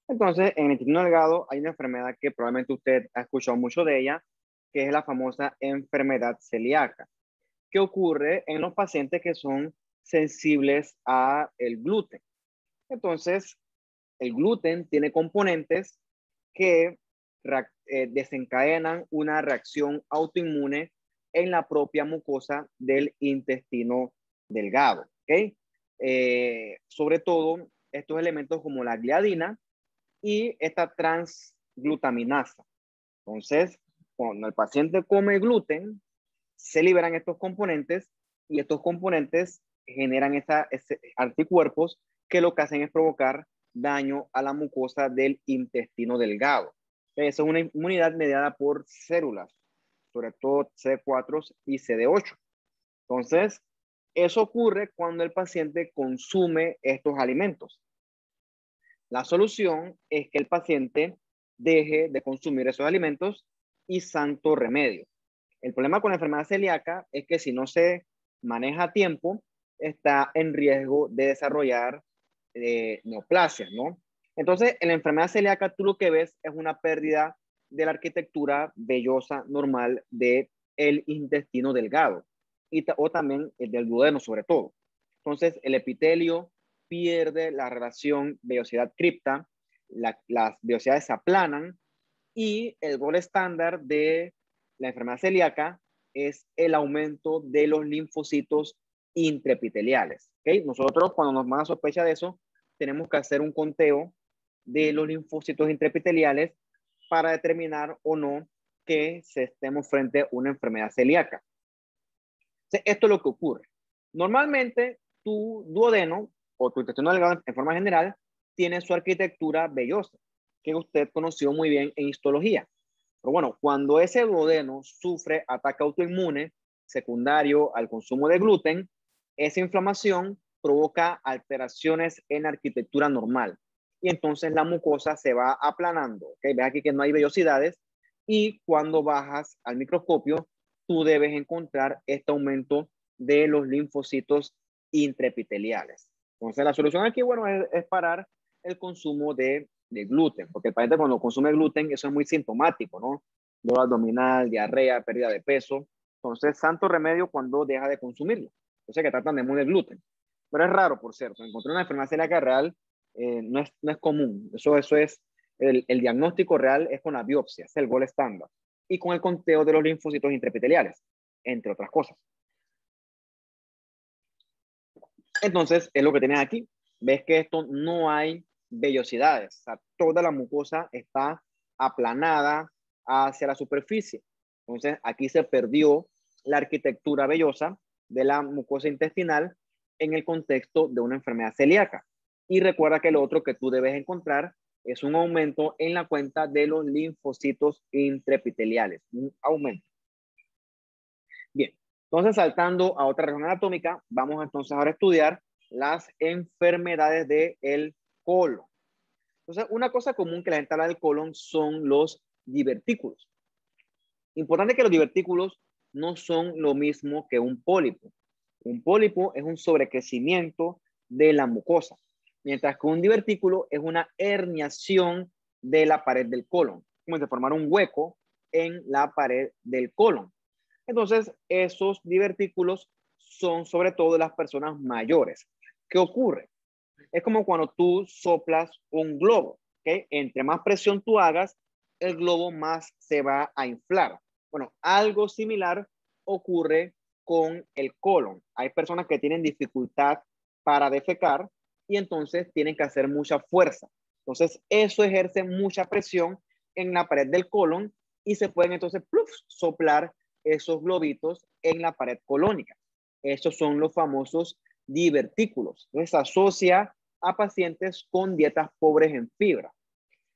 A: Entonces, en el intestino delgado hay una enfermedad que probablemente usted ha escuchado mucho de ella, que es la famosa enfermedad celíaca, que ocurre en los pacientes que son sensibles a el gluten. Entonces, el gluten tiene componentes que desencadenan una reacción autoinmune en la propia mucosa del intestino delgado. ¿Okay? Sobre todo, estos elementos como la gliadina y esta transglutaminasa. Entonces, cuando el paciente come gluten, se liberan estos componentes y estos componentes generan anticuerpos que lo que hacen es provocar daño a la mucosa del intestino delgado. Esa es una inmunidad mediada por células, sobre todo CD4 y CD8. Entonces, eso ocurre cuando el paciente consume estos alimentos. La solución es que el paciente deje de consumir esos alimentos y santo remedio. El problema con la enfermedad celíaca es que si no se maneja a tiempo, está en riesgo de desarrollar neoplasias, ¿no? Entonces, en la enfermedad celíaca tú lo que ves es una pérdida de la arquitectura vellosa normal del intestino delgado o también el del duodeno sobre todo. Entonces, el epitelio pierde la relación vellosidad-cripta, las vellosidades se aplanan y el gol estándar de la enfermedad celíaca es el aumento de los linfocitos intraepiteliales. ¿Okay? Nosotros cuando nos manda sospecha de eso, tenemos que hacer un conteo de los linfocitos intraepiteliales para determinar o no que estemos frente a una enfermedad celíaca. Entonces, esto es lo que ocurre. Normalmente, tu duodeno o tu intestino delgado en forma general tiene su arquitectura vellosa, que usted conoció muy bien en histología. Pero bueno, cuando ese duodeno sufre ataque autoinmune secundario al consumo de gluten, esa inflamación provoca alteraciones en la arquitectura normal. Y entonces la mucosa se va aplanando. ¿Okay? Ves aquí que no hay vellosidades. Y cuando bajas al microscopio, tú debes encontrar este aumento de los linfocitos intraepiteliales. Entonces, la solución aquí, bueno, es parar el consumo de gluten, porque el paciente cuando consume gluten, eso es muy sintomático, ¿no? Dolor abdominal, diarrea, pérdida de peso. Entonces, santo remedio cuando deja de consumirlo. Entonces, que tratan de muy del gluten. Pero es raro, por cierto. Encontrar una enfermedad celíaca real no es común. Eso es, el diagnóstico real es con la biopsia, es el gol estándar. Y con el conteo de los linfocitos intraepiteliales, entre otras cosas. Entonces, es lo que tienes aquí. Ves que esto no hay vellosidades. O sea, toda la mucosa está aplanada hacia la superficie. Entonces, aquí se perdió la arquitectura vellosa de la mucosa intestinal en el contexto de una enfermedad celíaca. Y recuerda que lo otro que tú debes encontrar es un aumento en la cuenta de los linfocitos intraepiteliales. Un aumento. Bien, entonces saltando a otra región anatómica, vamos entonces ahora a estudiar las enfermedades del colon. Entonces, una cosa común que la gente habla del colon son los divertículos. Importante que los divertículos no son lo mismo que un pólipo. Un pólipo es un sobrecrecimiento de la mucosa, mientras que un divertículo es una herniación de la pared del colon, como de formar un hueco en la pared del colon. Entonces, esos divertículos son sobre todo de las personas mayores. ¿Qué ocurre? Es como cuando tú soplas un globo, ¿ok? Entre más presión tú hagas, el globo más se va a inflar. Bueno, algo similar ocurre con el colon. Hay personas que tienen dificultad para defecar y entonces tienen que hacer mucha fuerza. Entonces, eso ejerce mucha presión en la pared del colon y se pueden entonces ¡pluf! Soplar esos globitos en la pared colónica. Esos son los famosos divertículos. Entonces, se asocia a pacientes con dietas pobres en fibra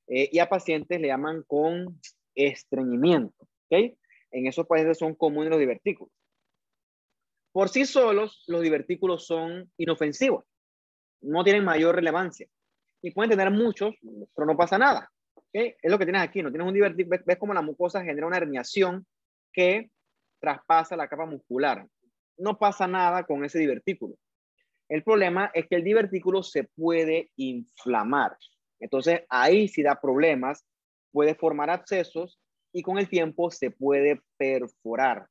A: y a pacientes le llaman con estreñimiento. ¿Okay? En esos pacientes son comunes los divertículos. Por sí solos, los divertículos son inofensivos, no tienen mayor relevancia y pueden tener muchos, pero no pasa nada. ¿Okay? Es lo que tienes aquí, no tienes un divertículo, ves cómo la mucosa genera una herniación que traspasa la capa muscular. No pasa nada con ese divertículo. El problema es que el divertículo se puede inflamar. Entonces, ahí sí da problemas, puede formar abscesos y con el tiempo se puede perforar.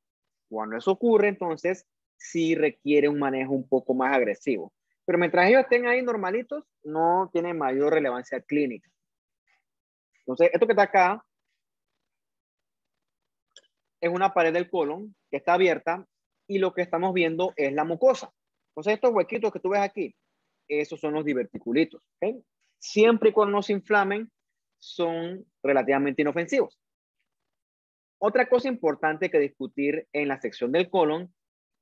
A: Cuando eso ocurre, entonces, sí requiere un manejo un poco más agresivo. Pero mientras ellos estén ahí normalitos, no tiene mayor relevancia clínica. Entonces, esto que está acá es una pared del colon que está abierta y lo que estamos viendo es la mucosa. Entonces, estos huequitos que tú ves aquí, esos son los diverticulitos. ¿Okay? Siempre y cuando no se inflamen, son relativamente inofensivos. Otra cosa importante que discutir en la sección del colon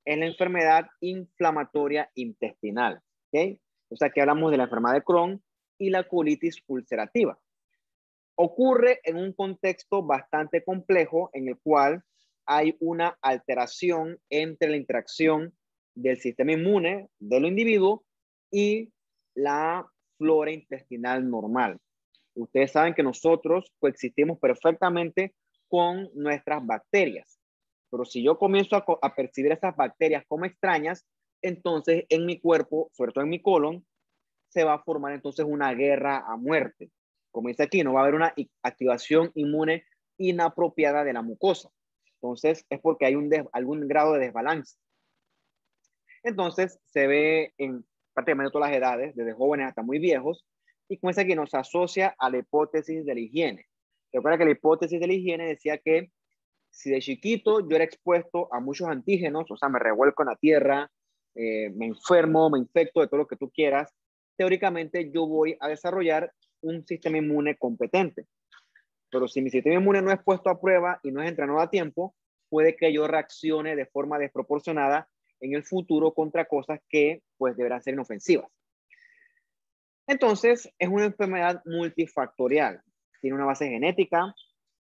A: es la enfermedad inflamatoria intestinal. ¿Okay? O sea, aquí hablamos de la enfermedad de Crohn y la colitis ulcerativa. Ocurre en un contexto bastante complejo en el cual hay una alteración entre la interacción del sistema inmune del individuo y la flora intestinal normal. Ustedes saben que nosotros coexistimos perfectamente con nuestras bacterias, pero si yo comienzo a percibir esas bacterias como extrañas, entonces en mi cuerpo, sobre todo en mi colon, se va a formar entonces una guerra a muerte. Como dice aquí, no va a haber una activación inmune inapropiada de la mucosa. Entonces es porque hay algún grado de desbalance. Entonces se ve en prácticamente todas las edades, desde jóvenes hasta muy viejos, y con esa que nos asocia a la hipótesis de la higiene. Recuerda que la hipótesis de la higiene decía que si de chiquito yo era expuesto a muchos antígenos, o sea, me revuelco en la tierra, me enfermo, me infecto de todo lo que tú quieras, teóricamente yo voy a desarrollar un sistema inmune competente. Pero si mi sistema inmune no es puesto a prueba y no es entrenado a tiempo, puede que yo reaccione de forma desproporcionada en el futuro contra cosas que pues deberán ser inofensivas. Entonces, es una enfermedad multifactorial. Tiene una base genética,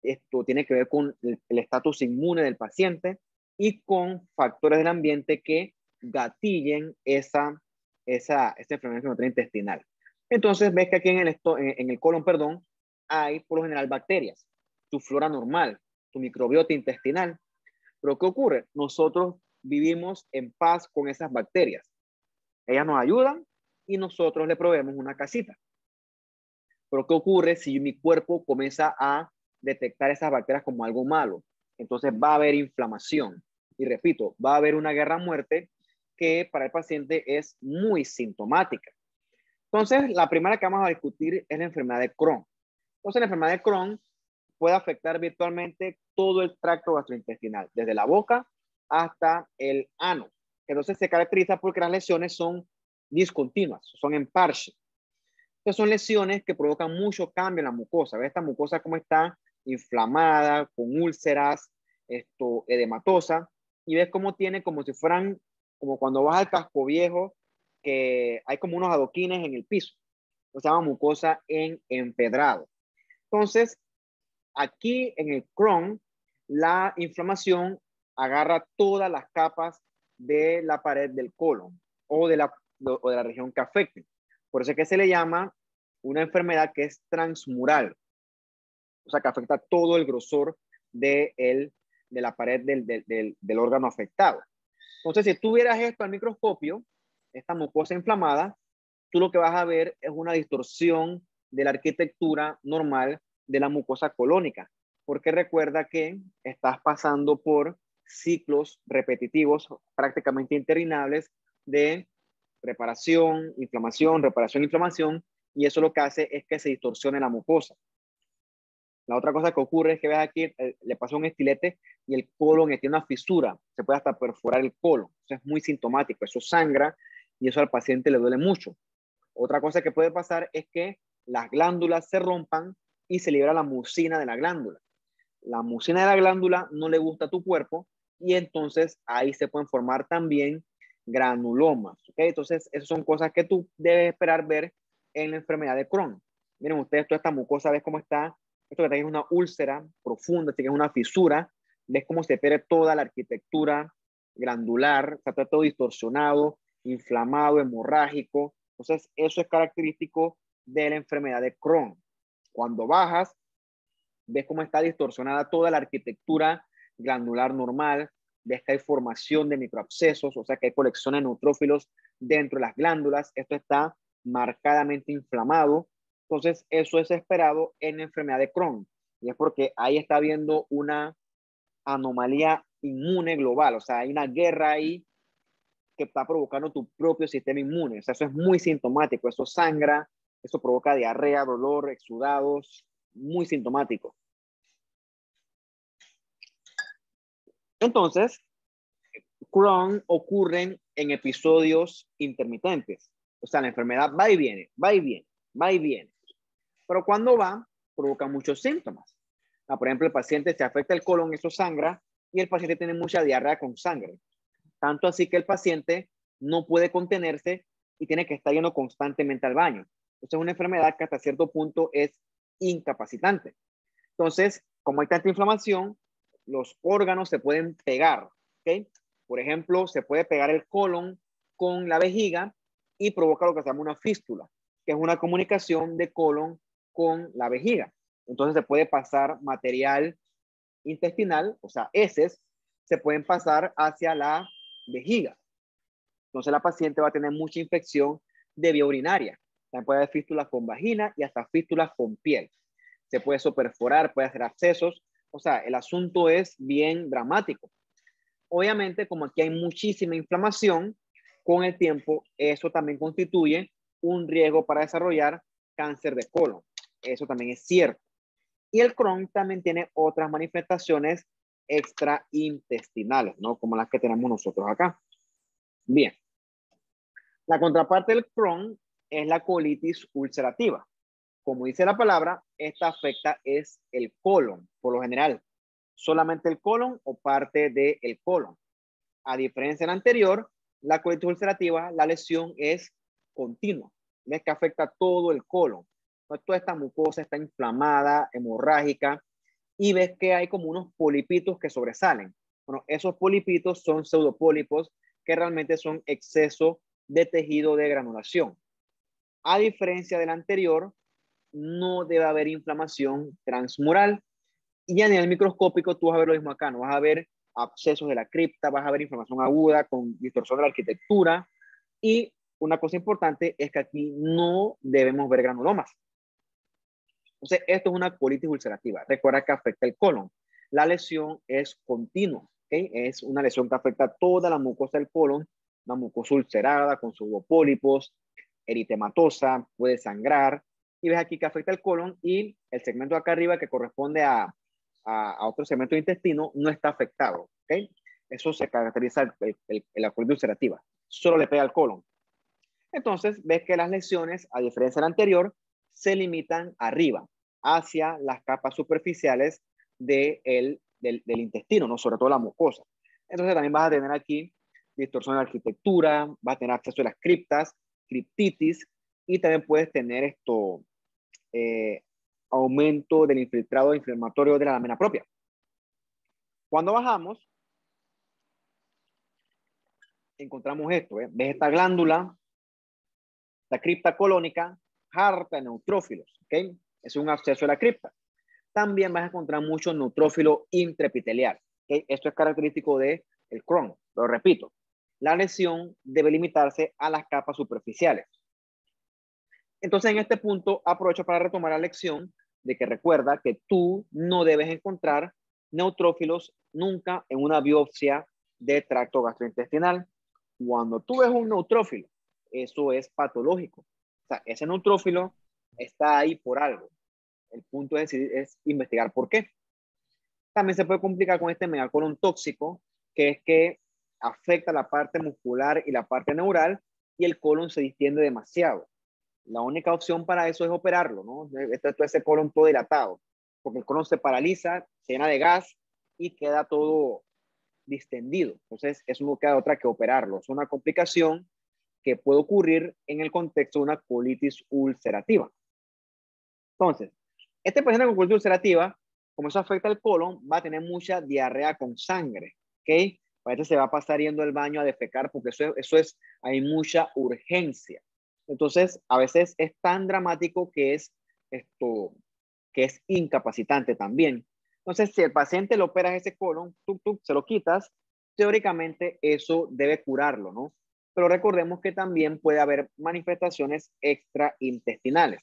A: esto tiene que ver con el estatus inmune del paciente y con factores del ambiente que gatillen esa enfermedad inflamatoria intestinal. Entonces, ves que aquí en el colon, perdón, hay por lo general bacterias, tu flora normal, tu microbiota intestinal. Pero ¿qué ocurre? Nosotros vivimos en paz con esas bacterias. Ellas nos ayudan y nosotros le proveemos una casita. Pero ¿qué ocurre si mi cuerpo comienza a detectar esas bacterias como algo malo? Entonces va a haber inflamación. Y repito, va a haber una guerra a muerte que para el paciente es muy sintomática. Entonces, la primera que vamos a discutir es la enfermedad de Crohn. Entonces, la enfermedad de Crohn puede afectar virtualmente todo el tracto gastrointestinal, desde la boca hasta el ano. Entonces, se caracteriza porque las lesiones son discontinuas, son en parche. Entonces son lesiones que provocan mucho cambio en la mucosa. ¿Ves esta mucosa cómo está? Inflamada, con úlceras, edematosa. Y ves cómo tiene como si fueran, como cuando vas al casco viejo, que hay como unos adoquines en el piso. Se llama mucosa en empedrado. Entonces, aquí en el Crohn, la inflamación agarra todas las capas de la pared del colon o de la región que afecte. Por eso es que se le llama una enfermedad que es transmural, o sea, que afecta todo el grosor de la pared del órgano afectado. Entonces, si tú vieras esto al microscopio, esta mucosa inflamada, tú lo que vas a ver es una distorsión de la arquitectura normal de la mucosa colónica, porque recuerda que estás pasando por ciclos repetitivos prácticamente interminables de reparación, inflamación, y eso lo que hace es que se distorsione la mucosa. La otra cosa que ocurre es que ves aquí, le pasa un estilete y el colon tiene una fisura, se puede hasta perforar el colon. Eso es muy sintomático, eso sangra y eso al paciente le duele mucho. Otra cosa que puede pasar es que las glándulas se rompan y se libera la mucina de la glándula. La mucina de la glándula no le gusta a tu cuerpo y entonces ahí se pueden formar también granulomas. ¿Okay? Entonces, esas son cosas que tú debes esperar ver en la enfermedad de Crohn. Miren ustedes, toda esta mucosa, ¿ves cómo está? Esto que está es una úlcera profunda, que es una fisura. ¿Ves cómo se pierde toda la arquitectura glandular? Está todo distorsionado, inflamado, hemorrágico. Entonces, eso es característico de la enfermedad de Crohn. Cuando bajas, ves cómo está distorsionada toda la arquitectura glandular normal, ves que hay formación de microabscesos, o sea que hay colección de neutrófilos dentro de las glándulas. Esto está marcadamente inflamado. Entonces, eso es esperado en la enfermedad de Crohn. Y es porque ahí está habiendo una anomalía inmune global. O sea, hay una guerra ahí que está provocando tu propio sistema inmune. O sea, eso es muy sintomático. Eso sangra, eso provoca diarrea, dolor, exudados, muy sintomático. Entonces, Crohn ocurren en episodios intermitentes. O sea, la enfermedad va y viene, va y viene, va y viene. Pero cuando va, provoca muchos síntomas. Por ejemplo, el paciente se afecta el colon, eso sangra, y el paciente tiene mucha diarrea con sangre. Tanto así que el paciente no puede contenerse y tiene que estar yendo constantemente al baño. Entonces, es una enfermedad que hasta cierto punto es incapacitante. Entonces, como hay tanta inflamación, los órganos se pueden pegar, ¿ok? Por ejemplo, se puede pegar el colon con la vejiga y provoca lo que se llama una fístula, que es una comunicación de colon con la vejiga. Entonces se puede pasar material intestinal, o sea, heces, se pueden pasar hacia la vejiga. Entonces la paciente va a tener mucha infección de vía urinaria. También puede haber fístulas con vagina y hasta fístulas con piel. Se puede eso perforar, puede hacer abscesos. O sea, el asunto es bien dramático. Obviamente, como aquí hay muchísima inflamación, con el tiempo eso también constituye un riesgo para desarrollar cáncer de colon. Eso también es cierto. Y el Crohn también tiene otras manifestaciones extraintestinales, ¿no? Como las que tenemos nosotros acá. Bien. La contraparte del Crohn es la colitis ulcerativa. Como dice la palabra, esta afecta es el colon, por lo general. Solamente el colon o parte del colon. A diferencia de la anterior, la colitis ulcerativa, la lesión es continua. Es que afecta todo el colon. Toda esta mucosa está inflamada, hemorrágica, y ves que hay como unos polipitos que sobresalen. Bueno, esos polipitos son pseudopólipos que realmente son exceso de tejido de granulación. A diferencia del anterior, no debe haber inflamación transmural. Y a nivel microscópico, tú vas a ver lo mismo acá, no vas a ver abscesos de la cripta, vas a ver inflamación aguda con distorsión de la arquitectura. Y una cosa importante es que aquí no debemos ver granulomas. Entonces, esto es una colitis ulcerativa. Recuerda que afecta el colon. La lesión es continua, ¿okay? Es una lesión que afecta toda la mucosa del colon, una mucosa ulcerada con pólipos, eritematosa, puede sangrar. Y ves aquí que afecta el colon y el segmento de acá arriba que corresponde a otro segmento de intestino no está afectado, ¿ok? Eso se caracteriza la colitis ulcerativa. Solo le pega al colon. Entonces, ves que las lesiones, a diferencia de la anterior, se limitan arriba, hacia las capas superficiales del intestino, ¿no? Sobre todo la mucosa. Entonces, también vas a tener aquí distorsión de la arquitectura, vas a tener acceso a las criptas, criptitis, y también puedes tener aumento del infiltrado inflamatorio de la lámina propia. Cuando bajamos, encontramos esto, ¿eh? Ves esta glándula, la cripta colónica, harta de neutrófilos, ¿ok? Es un absceso de la cripta. También vas a encontrar mucho neutrófilo intraepitelial, ¿ok? Esto es característico del Crohn, lo repito. La lesión debe limitarse a las capas superficiales. Entonces, en este punto, aprovecho para retomar la lección de que recuerda que tú no debes encontrar neutrófilos nunca en una biopsia de tracto gastrointestinal. Cuando tú ves un neutrófilo, eso es patológico. O sea, ese neutrófilo está ahí por algo. El punto es investigar por qué. También se puede complicar con este megacolon tóxico, que es que afecta la parte muscular y la parte neural y el colon se distiende demasiado. La única opción para eso es operarlo, ¿no? Ese colon todo dilatado, porque el colon se paraliza, se llena de gas y queda todo distendido. Entonces, eso no queda otra que operarlo. Es una complicación que puede ocurrir en el contexto de una colitis ulcerativa. Entonces, este paciente con colitis ulcerativa, como eso afecta el colon, va a tener mucha diarrea con sangre, ¿ok? Para eso se va a pasar yendo al baño a defecar porque hay mucha urgencia. Entonces, a veces es tan dramático que es incapacitante también. Entonces, si el paciente le operas ese colon, se lo quitas, teóricamente eso debe curarlo, ¿no? Pero recordemos que también puede haber manifestaciones extraintestinales.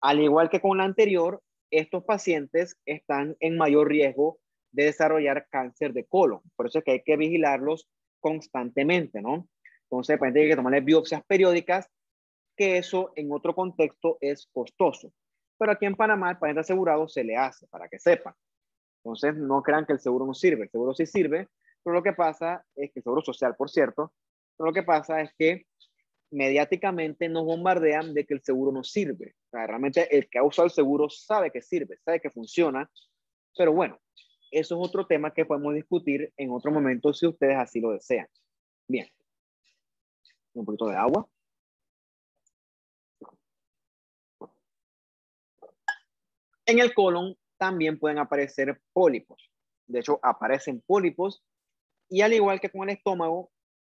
A: Al igual que con la anterior, estos pacientes están en mayor riesgo de desarrollar cáncer de colon. Por eso es que hay que vigilarlos constantemente, ¿no? Entonces, pues, hay que tomarles biopsias periódicas, que eso en otro contexto es costoso. Pero aquí en Panamá, el paciente asegurado se le hace, para que sepan. Entonces, no crean que el seguro no sirve. El seguro sí sirve, pero lo que pasa es que el seguro social, por cierto, pero lo que pasa es que mediáticamente nos bombardean de que el seguro no sirve. O sea, realmente el que ha usado el seguro sabe que sirve, sabe que funciona, pero bueno, eso es otro tema que podemos discutir en otro momento si ustedes así lo desean. Bien, un poquito de agua. En el colon también pueden aparecer pólipos. De hecho, aparecen pólipos y al igual que con el estómago,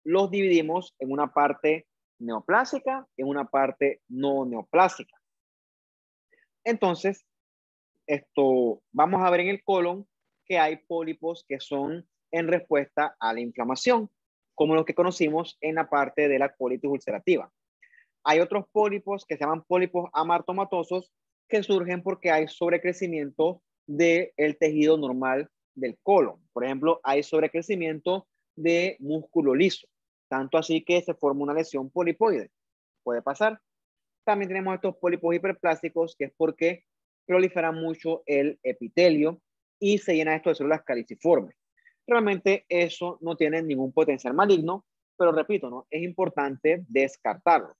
A: los dividimos en una parte neoplásica y en una parte no neoplásica. Entonces, vamos a ver en el colon que hay pólipos que son en respuesta a la inflamación, como los que conocimos en la parte de la colitis ulcerativa. Hay otros pólipos que se llaman pólipos amartomatosos que surgen porque hay sobrecrecimiento del tejido normal del colon. Por ejemplo, hay sobrecrecimiento de músculo liso, tanto así que se forma una lesión polipoide. Puede pasar. También tenemos estos pólipos hiperplásticos, que es porque proliferan mucho el epitelio y se llena esto de células caliciformes. Realmente eso no tiene ningún potencial maligno, pero repito, ¿no? Es importante descartarlo.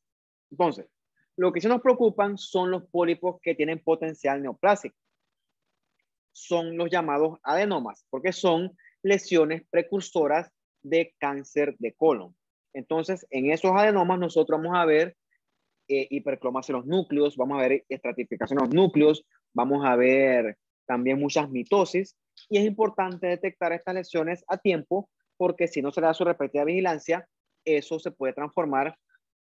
A: Entonces, lo que sí nos preocupan son los pólipos que tienen potencial neoplásico. Son los llamados adenomas, porque son lesiones precursoras de cáncer de colon. Entonces, en esos adenomas nosotros vamos a ver hipercromasia en los núcleos, vamos a ver estratificación en los núcleos, vamos a ver también muchas mitosis, y es importante detectar estas lesiones a tiempo, porque si no se le da su respectiva vigilancia, eso se puede transformar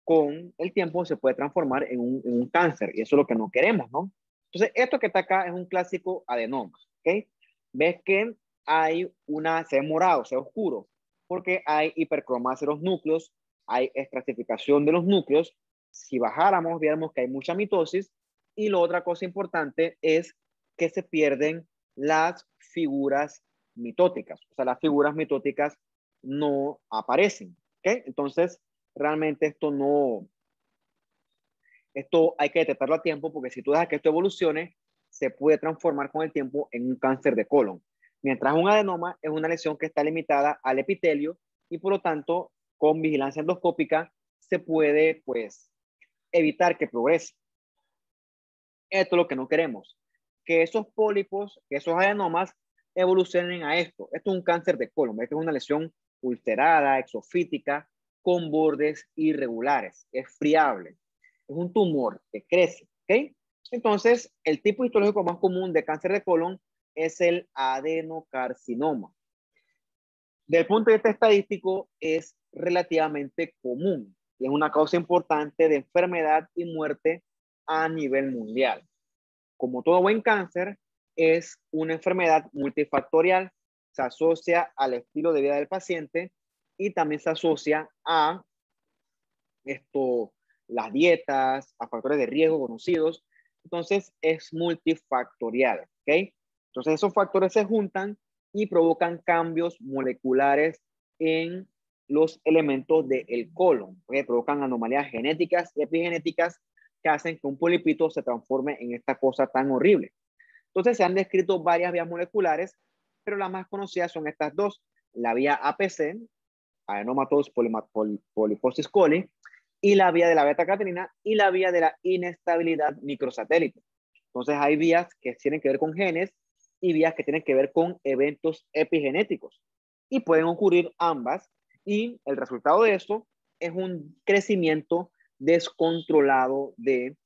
A: con el tiempo, se puede transformar en un cáncer, y eso es lo que no queremos, ¿no? Entonces, esto que está acá es un clásico adenoma, ¿ok? Ves que se ve morado, se ve oscuro, porque hay hipercromasia de los núcleos, hay estratificación de los núcleos. Si bajáramos, viéramos que hay mucha mitosis, y la otra cosa importante es que se pierden las figuras mitóticas, o sea, las figuras mitóticas no aparecen, ¿ok? Entonces, realmente esto hay que detectarlo a tiempo, porque si tú dejas que esto evolucione, se puede transformar con el tiempo en un cáncer de colon. Mientras un adenoma es una lesión que está limitada al epitelio y por lo tanto con vigilancia endoscópica se puede pues evitar que progrese. Esto es lo que no queremos, que esos pólipos, que esos adenomas evolucionen a esto. Esto es un cáncer de colon, esto es una lesión ulcerada, exofítica, con bordes irregulares, es friable, es un tumor que crece, ¿ok? Entonces, el tipo histológico más común de cáncer de colon es el adenocarcinoma. Desde el punto de vista estadístico, es relativamente común y es una causa importante de enfermedad y muerte a nivel mundial. Como todo buen cáncer, es una enfermedad multifactorial, se asocia al estilo de vida del paciente y también se asocia a las dietas, a factores de riesgo conocidos. Entonces es multifactorial, ¿ok? Entonces esos factores se juntan y provocan cambios moleculares en los elementos del colon, ¿okay? Provocan anomalías genéticas y epigenéticas que hacen que un polipito se transforme en esta cosa tan horrible. Entonces se han descrito varias vías moleculares, pero las más conocidas son estas dos: la vía APC, Adenomatosis polyposis coli, y la vía de la beta-catenina y la vía de la inestabilidad microsatélite. Entonces hay vías que tienen que ver con genes y vías que tienen que ver con eventos epigenéticos. Y pueden ocurrir ambas, y el resultado de esto es un crecimiento descontrolado de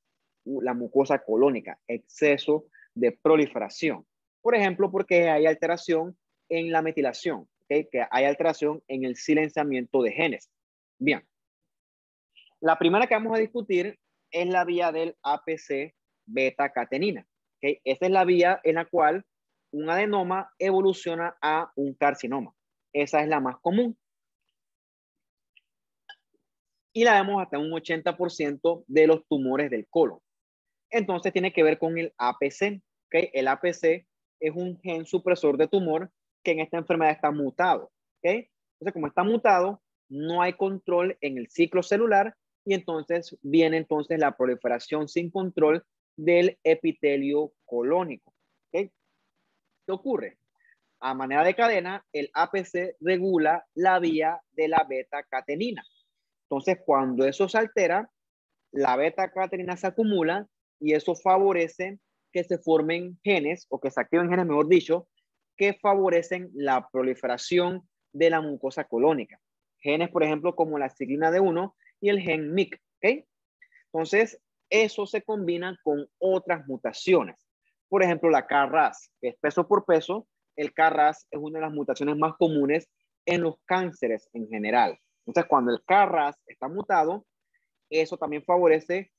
A: la mucosa colónica, exceso de proliferación. Por ejemplo, porque hay alteración en la metilación, ¿okay? Que hay alteración en el silenciamiento de genes. Bien, la primera que vamos a discutir es la vía del APC beta-catenina. ¿Okay? Esta es la vía en la cual un adenoma evoluciona a un carcinoma. Esa es la más común. Y la vemos hasta un 80% de los tumores del colon. Entonces tiene que ver con el APC. ¿Okay? El APC es un gen supresor de tumor que en esta enfermedad está mutado. ¿Okay? Entonces, como está mutado, no hay control en el ciclo celular y entonces viene entonces la proliferación sin control del epitelio colónico. ¿Okay? ¿Qué ocurre? A manera de cadena, el APC regula la vía de la beta-catenina. Entonces, cuando eso se altera, la beta-catenina se acumula y eso favorece que se formen genes, o que se activen genes, mejor dicho, que favorecen la proliferación de la mucosa colónica. Genes, por ejemplo, como la ciclina D1 y el gen MYC. ¿Okay? Entonces, eso se combina con otras mutaciones. Por ejemplo, la KRAS, que es peso por peso. El KRAS es una de las mutaciones más comunes en los cánceres en general. Entonces, cuando el KRAS está mutado, eso también favorece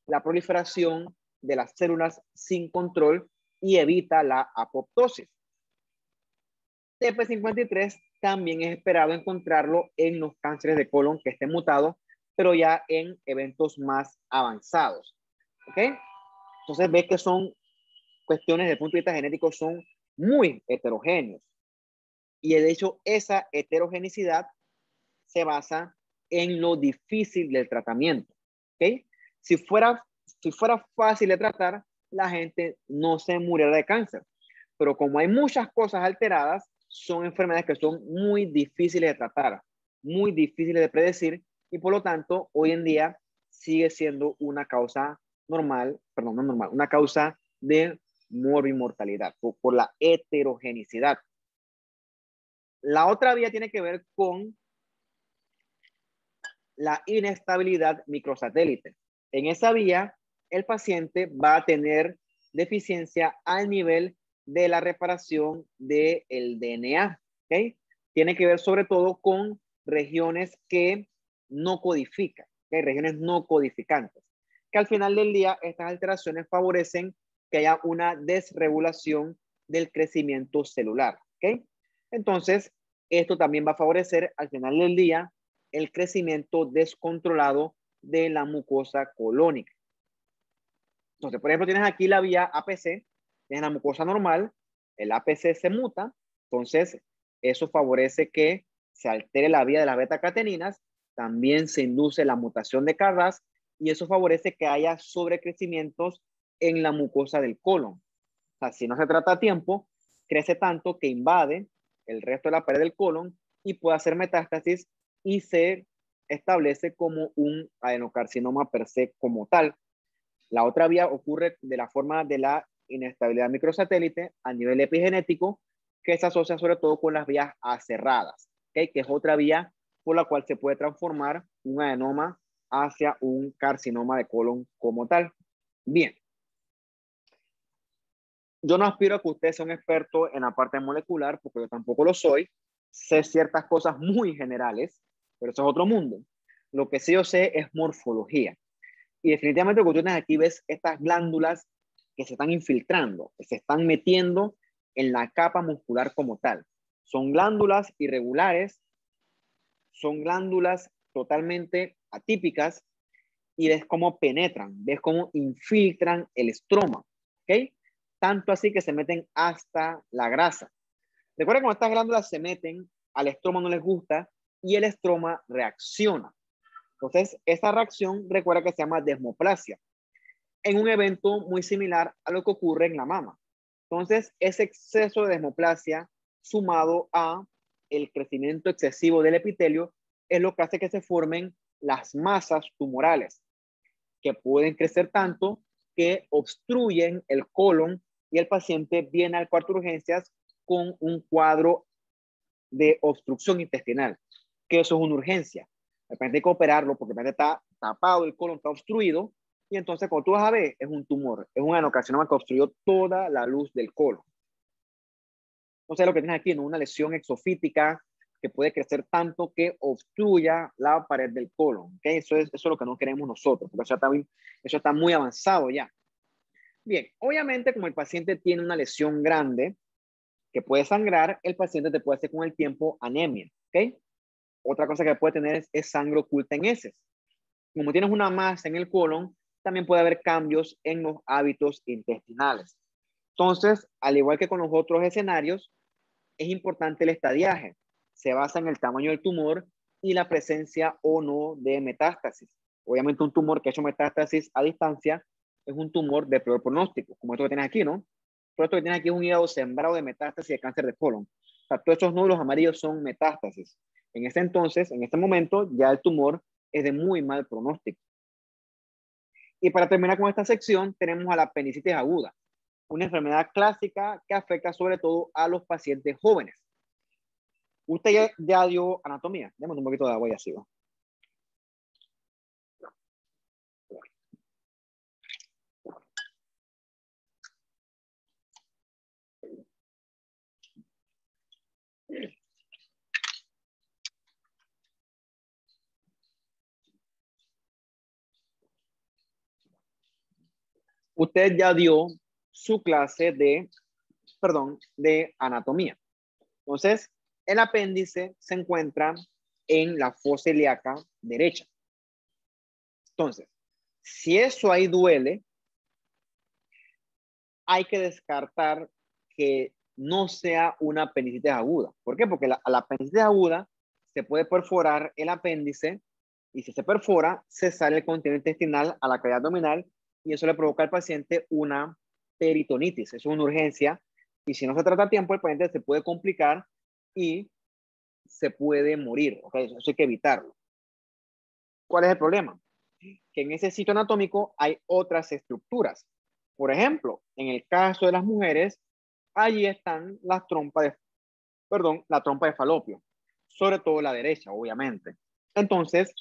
A: la proliferación de las células sin control y evita la apoptosis. TP53 también es esperado encontrarlo en los cánceres de colon que estén mutados, pero ya en eventos más avanzados. ¿Ok? Entonces ves que son cuestiones desde el punto de vista genético, son muy heterogéneos. Y de hecho, esa heterogeneidad se basa en lo difícil del tratamiento. ¿Okay? Si fuera fácil de tratar, la gente no se muriera de cáncer. Pero como hay muchas cosas alteradas, son enfermedades que son muy difíciles de tratar, muy difíciles de predecir y por lo tanto hoy en día sigue siendo una causa normal, perdón, no normal, una causa de morbimortalidad por la heterogeneidad. La otra vía tiene que ver con la inestabilidad microsatélite. En esa vía, el paciente va a tener deficiencia al nivel de la reparación del DNA. ¿Okay? Tiene que ver sobre todo con regiones que no codifican, ¿okay? Regiones no codificantes, que al final del día estas alteraciones favorecen que haya una desregulación del crecimiento celular. ¿Okay? Entonces, esto también va a favorecer al final del día el crecimiento descontrolado de la mucosa colónica. Entonces, por ejemplo, tienes aquí la vía APC, tienes la mucosa normal, el APC se muta, entonces eso favorece que se altere la vía de las beta-cateninas, también se induce la mutación de KRAS y eso favorece que haya sobrecrecimientos en la mucosa del colon. O sea, si no se trata a tiempo, crece tanto que invade el resto de la pared del colon y puede hacer metástasis y se establece como un adenocarcinoma per se como tal. La otra vía ocurre de la forma de la inestabilidad microsatélite a nivel epigenético, que se asocia sobre todo con las vías aserradas, ¿okay? Que es otra vía por la cual se puede transformar un adenoma hacia un carcinoma de colon como tal. Bien. Yo no aspiro a que usted sea un experto en la parte molecular, porque yo tampoco lo soy. Sé ciertas cosas muy generales, pero eso es otro mundo. Lo que sí yo sé es morfología. Y definitivamente lo que tú tienes aquí ves estas glándulas que se están infiltrando, que se están metiendo en la capa muscular como tal. Son glándulas irregulares, son glándulas totalmente atípicas y ves cómo penetran, ves cómo infiltran el estroma, ¿ok? Tanto así que se meten hasta la grasa. Recuerda cuando estas glándulas se meten, al estroma no les gusta y el estroma reacciona. Entonces, esa reacción recuerda que se llama desmoplasia, en un evento muy similar a lo que ocurre en la mama. Entonces, ese exceso de desmoplasia sumado a el crecimiento excesivo del epitelio es lo que hace que se formen las masas tumorales, que pueden crecer tanto que obstruyen el colon y el paciente viene al cuarto de urgencias con un cuadro de obstrucción intestinal, que eso es una urgencia. De repente hay que operarlo porque de repente está tapado, el colon está obstruido y entonces cuando tú vas a ver es un tumor, es un adenocarcinoma que obstruyó toda la luz del colon. Entonces lo que tienes aquí es una lesión exofítica que puede crecer tanto que obstruya la pared del colon. ¿Okay? Eso es lo que no queremos nosotros, porque eso está muy avanzado ya. Bien, obviamente como el paciente tiene una lesión grande, que puede sangrar, el paciente te puede hacer con el tiempo anemia, ¿ok? Otra cosa que puede tener es sangre oculta en heces. Como tienes una masa en el colon, también puede haber cambios en los hábitos intestinales. Entonces, al igual que con los otros escenarios, es importante el estadiaje. Se basa en el tamaño del tumor y la presencia o no de metástasis. Obviamente un tumor que ha hecho metástasis a distancia es un tumor de peor pronóstico, como esto que tienes aquí, ¿no? Todo esto que tienes aquí es un hígado sembrado de metástasis de cáncer de colon. O sea, todos estos nódulos amarillos son metástasis. En este entonces, en este momento, ya el tumor es de muy mal pronóstico. Y para terminar con esta sección, tenemos a la apendicitis aguda, una enfermedad clásica que afecta sobre todo a los pacientes jóvenes. Usted ya dio anatomía. Démosle un poquito de agua y así va. Usted ya dio su clase de anatomía. Entonces, el apéndice se encuentra en la fosa ilíaca derecha. Entonces, si eso ahí duele, hay que descartar que no sea una apendicitis aguda. ¿Por qué? Porque la apendicitis aguda se puede perforar el apéndice y si se perfora, se sale el contenido intestinal a la cavidad abdominal y eso le provoca al paciente una peritonitis. Es una urgencia y si no se trata a tiempo, el paciente se puede complicar y se puede morir. ¿Okay? Eso hay que evitarlo. ¿Cuál es el problema? Que en ese sitio anatómico hay otras estructuras. Por ejemplo, en el caso de las mujeres, allí están las trompas la trompa de falopio, sobre todo la derecha, obviamente. Entonces,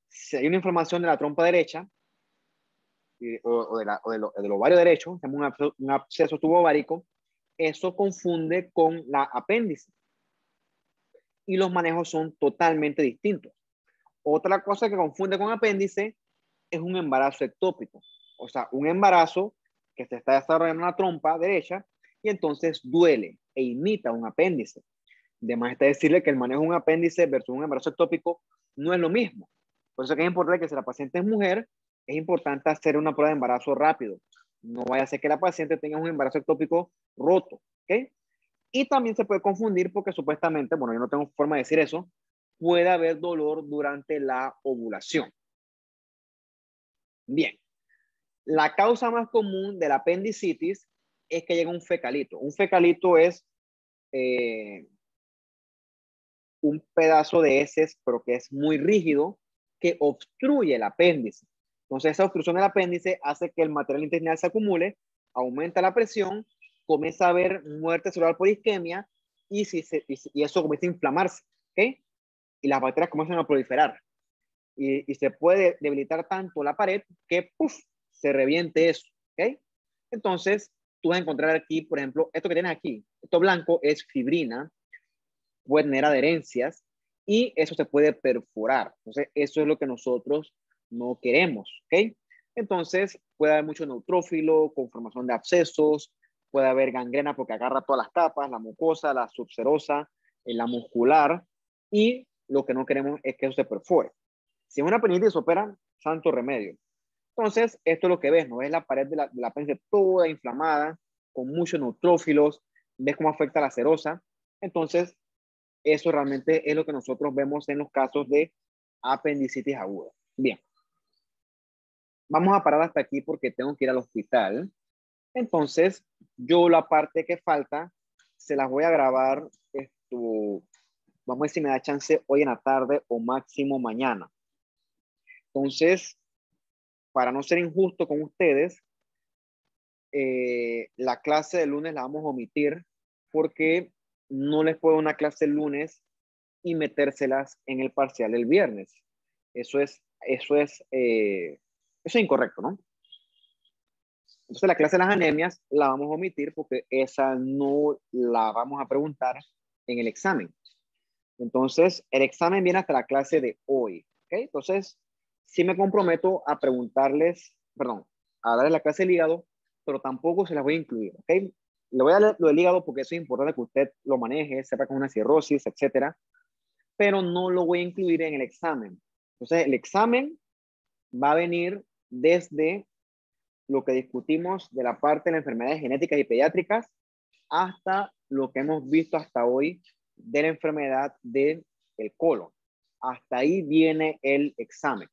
A: si hay una inflamación de la trompa derecha del ovario derecho, un absceso tubovárico, eso confunde con la apéndice y los manejos son totalmente distintos. Otra cosa que confunde con apéndice es un embarazo ectópico, o sea, un embarazo que se está desarrollando en la trompa derecha y entonces duele e imita un apéndice. De más está decirle que el manejo de un apéndice versus un embarazo ectópico no es lo mismo. Por eso que es importante que si la paciente es mujer, es importante hacer una prueba de embarazo rápido. No vaya a ser que la paciente tenga un embarazo ectópico roto, ¿ok? Y también se puede confundir porque supuestamente, bueno, yo no tengo forma de decir eso, puede haber dolor durante la ovulación. Bien, la causa más común de la apendicitis es que llega un fecalito. Un fecalito es un pedazo de heces, pero que es muy rígido, que obstruye el apéndice. Entonces, esa obstrucción del apéndice hace que el material intestinal se acumule, aumenta la presión, comienza a haber muerte cerebral por isquemia y eso comienza a inflamarse, ¿ok? Y las bacterias comienzan a proliferar. Y se puede debilitar tanto la pared que ¡puf! Se reviente eso, ¿ok? Entonces, tú vas a encontrar aquí, por ejemplo, esto que tienes aquí, esto blanco es fibrina, puede tener adherencias y eso se puede perforar. Entonces, eso es lo que nosotros no queremos, ¿ok? Entonces, puede haber mucho neutrófilo, con formación de abscesos, puede haber gangrena porque agarra todas las capas, la mucosa, la subserosa, la muscular, y lo que no queremos es que eso se perfore. Si es una apendicitis, opera, santo remedio. Entonces, esto es lo que ves, ¿no? Ves la pared de la apéndice toda inflamada, con muchos neutrófilos, ves cómo afecta la serosa. Entonces, eso realmente es lo que nosotros vemos en los casos de apendicitis aguda. Bien, vamos a parar hasta aquí porque tengo que ir al hospital. Entonces, yo la parte que falta se las voy a grabar. Vamos a ver si me da chance hoy en la tarde o máximo mañana. Entonces, para no ser injusto con ustedes, la clase de lunes la vamos a omitir porque no les puedo una clase el lunes y metérselas en el parcial el viernes. Eso es incorrecto, ¿no? Entonces la clase de las anemias la vamos a omitir porque esa no la vamos a preguntar en el examen. Entonces el examen viene hasta la clase de hoy, ¿ok? Entonces sí me comprometo a preguntarles, perdón, a darles la clase del hígado, pero tampoco se las voy a incluir, ¿ok? Le voy a dar lo del hígado porque eso es importante que usted lo maneje, sepa que es una cirrosis, etcétera, pero no lo voy a incluir en el examen. Entonces, el examen va a venir desde lo que discutimos de la parte de las enfermedades genéticas y pediátricas hasta lo que hemos visto hasta hoy de la enfermedad del colon. Hasta ahí viene el examen.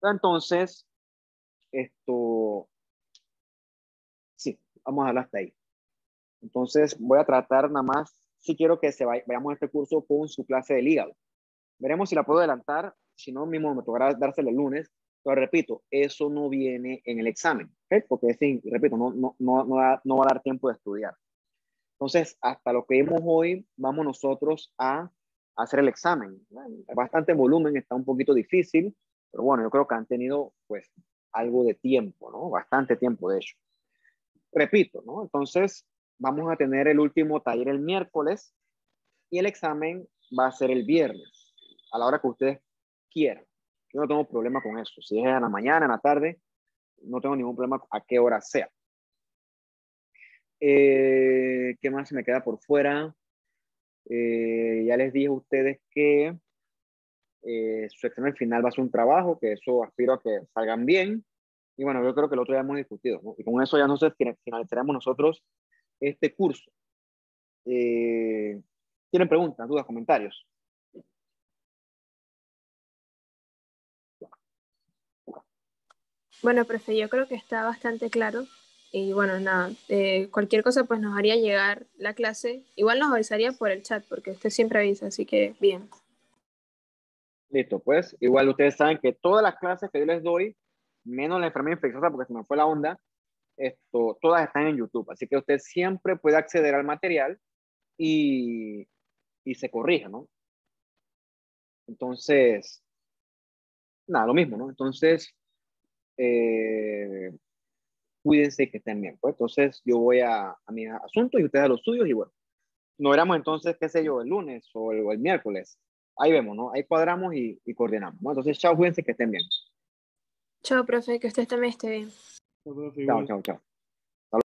A: Entonces, sí, vamos a hablar hasta ahí. Entonces, voy a tratar nada más, si quiero que vayamos a este curso con su clase del hígado. Veremos si la puedo adelantar, si no, mismo me tocará dársela el lunes, pero repito, eso no viene en el examen, ¿okay? Porque, repito, no va a dar tiempo de estudiar. Entonces, hasta lo que vimos hoy, vamos nosotros a hacer el examen. Bastante volumen, está un poquito difícil, pero bueno, yo creo que han tenido pues algo de tiempo, ¿no? Bastante tiempo, de hecho. Repito, ¿no? Entonces, vamos a tener el último taller el miércoles y el examen va a ser el viernes, a la hora que ustedes quieran. Yo no tengo problema con eso. Si es en la mañana, en la tarde, no tengo ningún problema a qué hora sea. ¿Qué más se me queda por fuera? Ya les dije a ustedes que su examen final va a ser un trabajo, que eso aspiro a que salgan bien. Y bueno, yo creo que el otro ya hemos discutido, ¿no? Y con eso ya no sé, finalizaremos nosotros este curso. ¿Tienen preguntas, dudas, comentarios?
B: Bueno, profe, yo creo que está bastante claro. Y bueno, nada, cualquier cosa pues nos haría llegar la clase. Igual nos avisaría por el chat, porque usted siempre avisa, así que bien.
A: Listo, pues igual ustedes saben que todas las clases que yo les doy, menos la enfermedad infecciosa porque se me fue la onda, todas están en YouTube. Así que usted siempre puede acceder al material y, y se corrige, ¿no? Entonces, nada, lo mismo, ¿no? Entonces, eh, cuídense que estén bien, pues. Entonces, yo voy a mis asuntos y ustedes a los suyos y bueno, nos veremos entonces, qué sé yo, el lunes o el miércoles. Ahí vemos, ¿no? Ahí cuadramos y coordinamos, ¿no? Entonces, chao, cuídense que estén bien.
B: Chao, profe, que usted también esté bien.
A: Chao, chao, chao.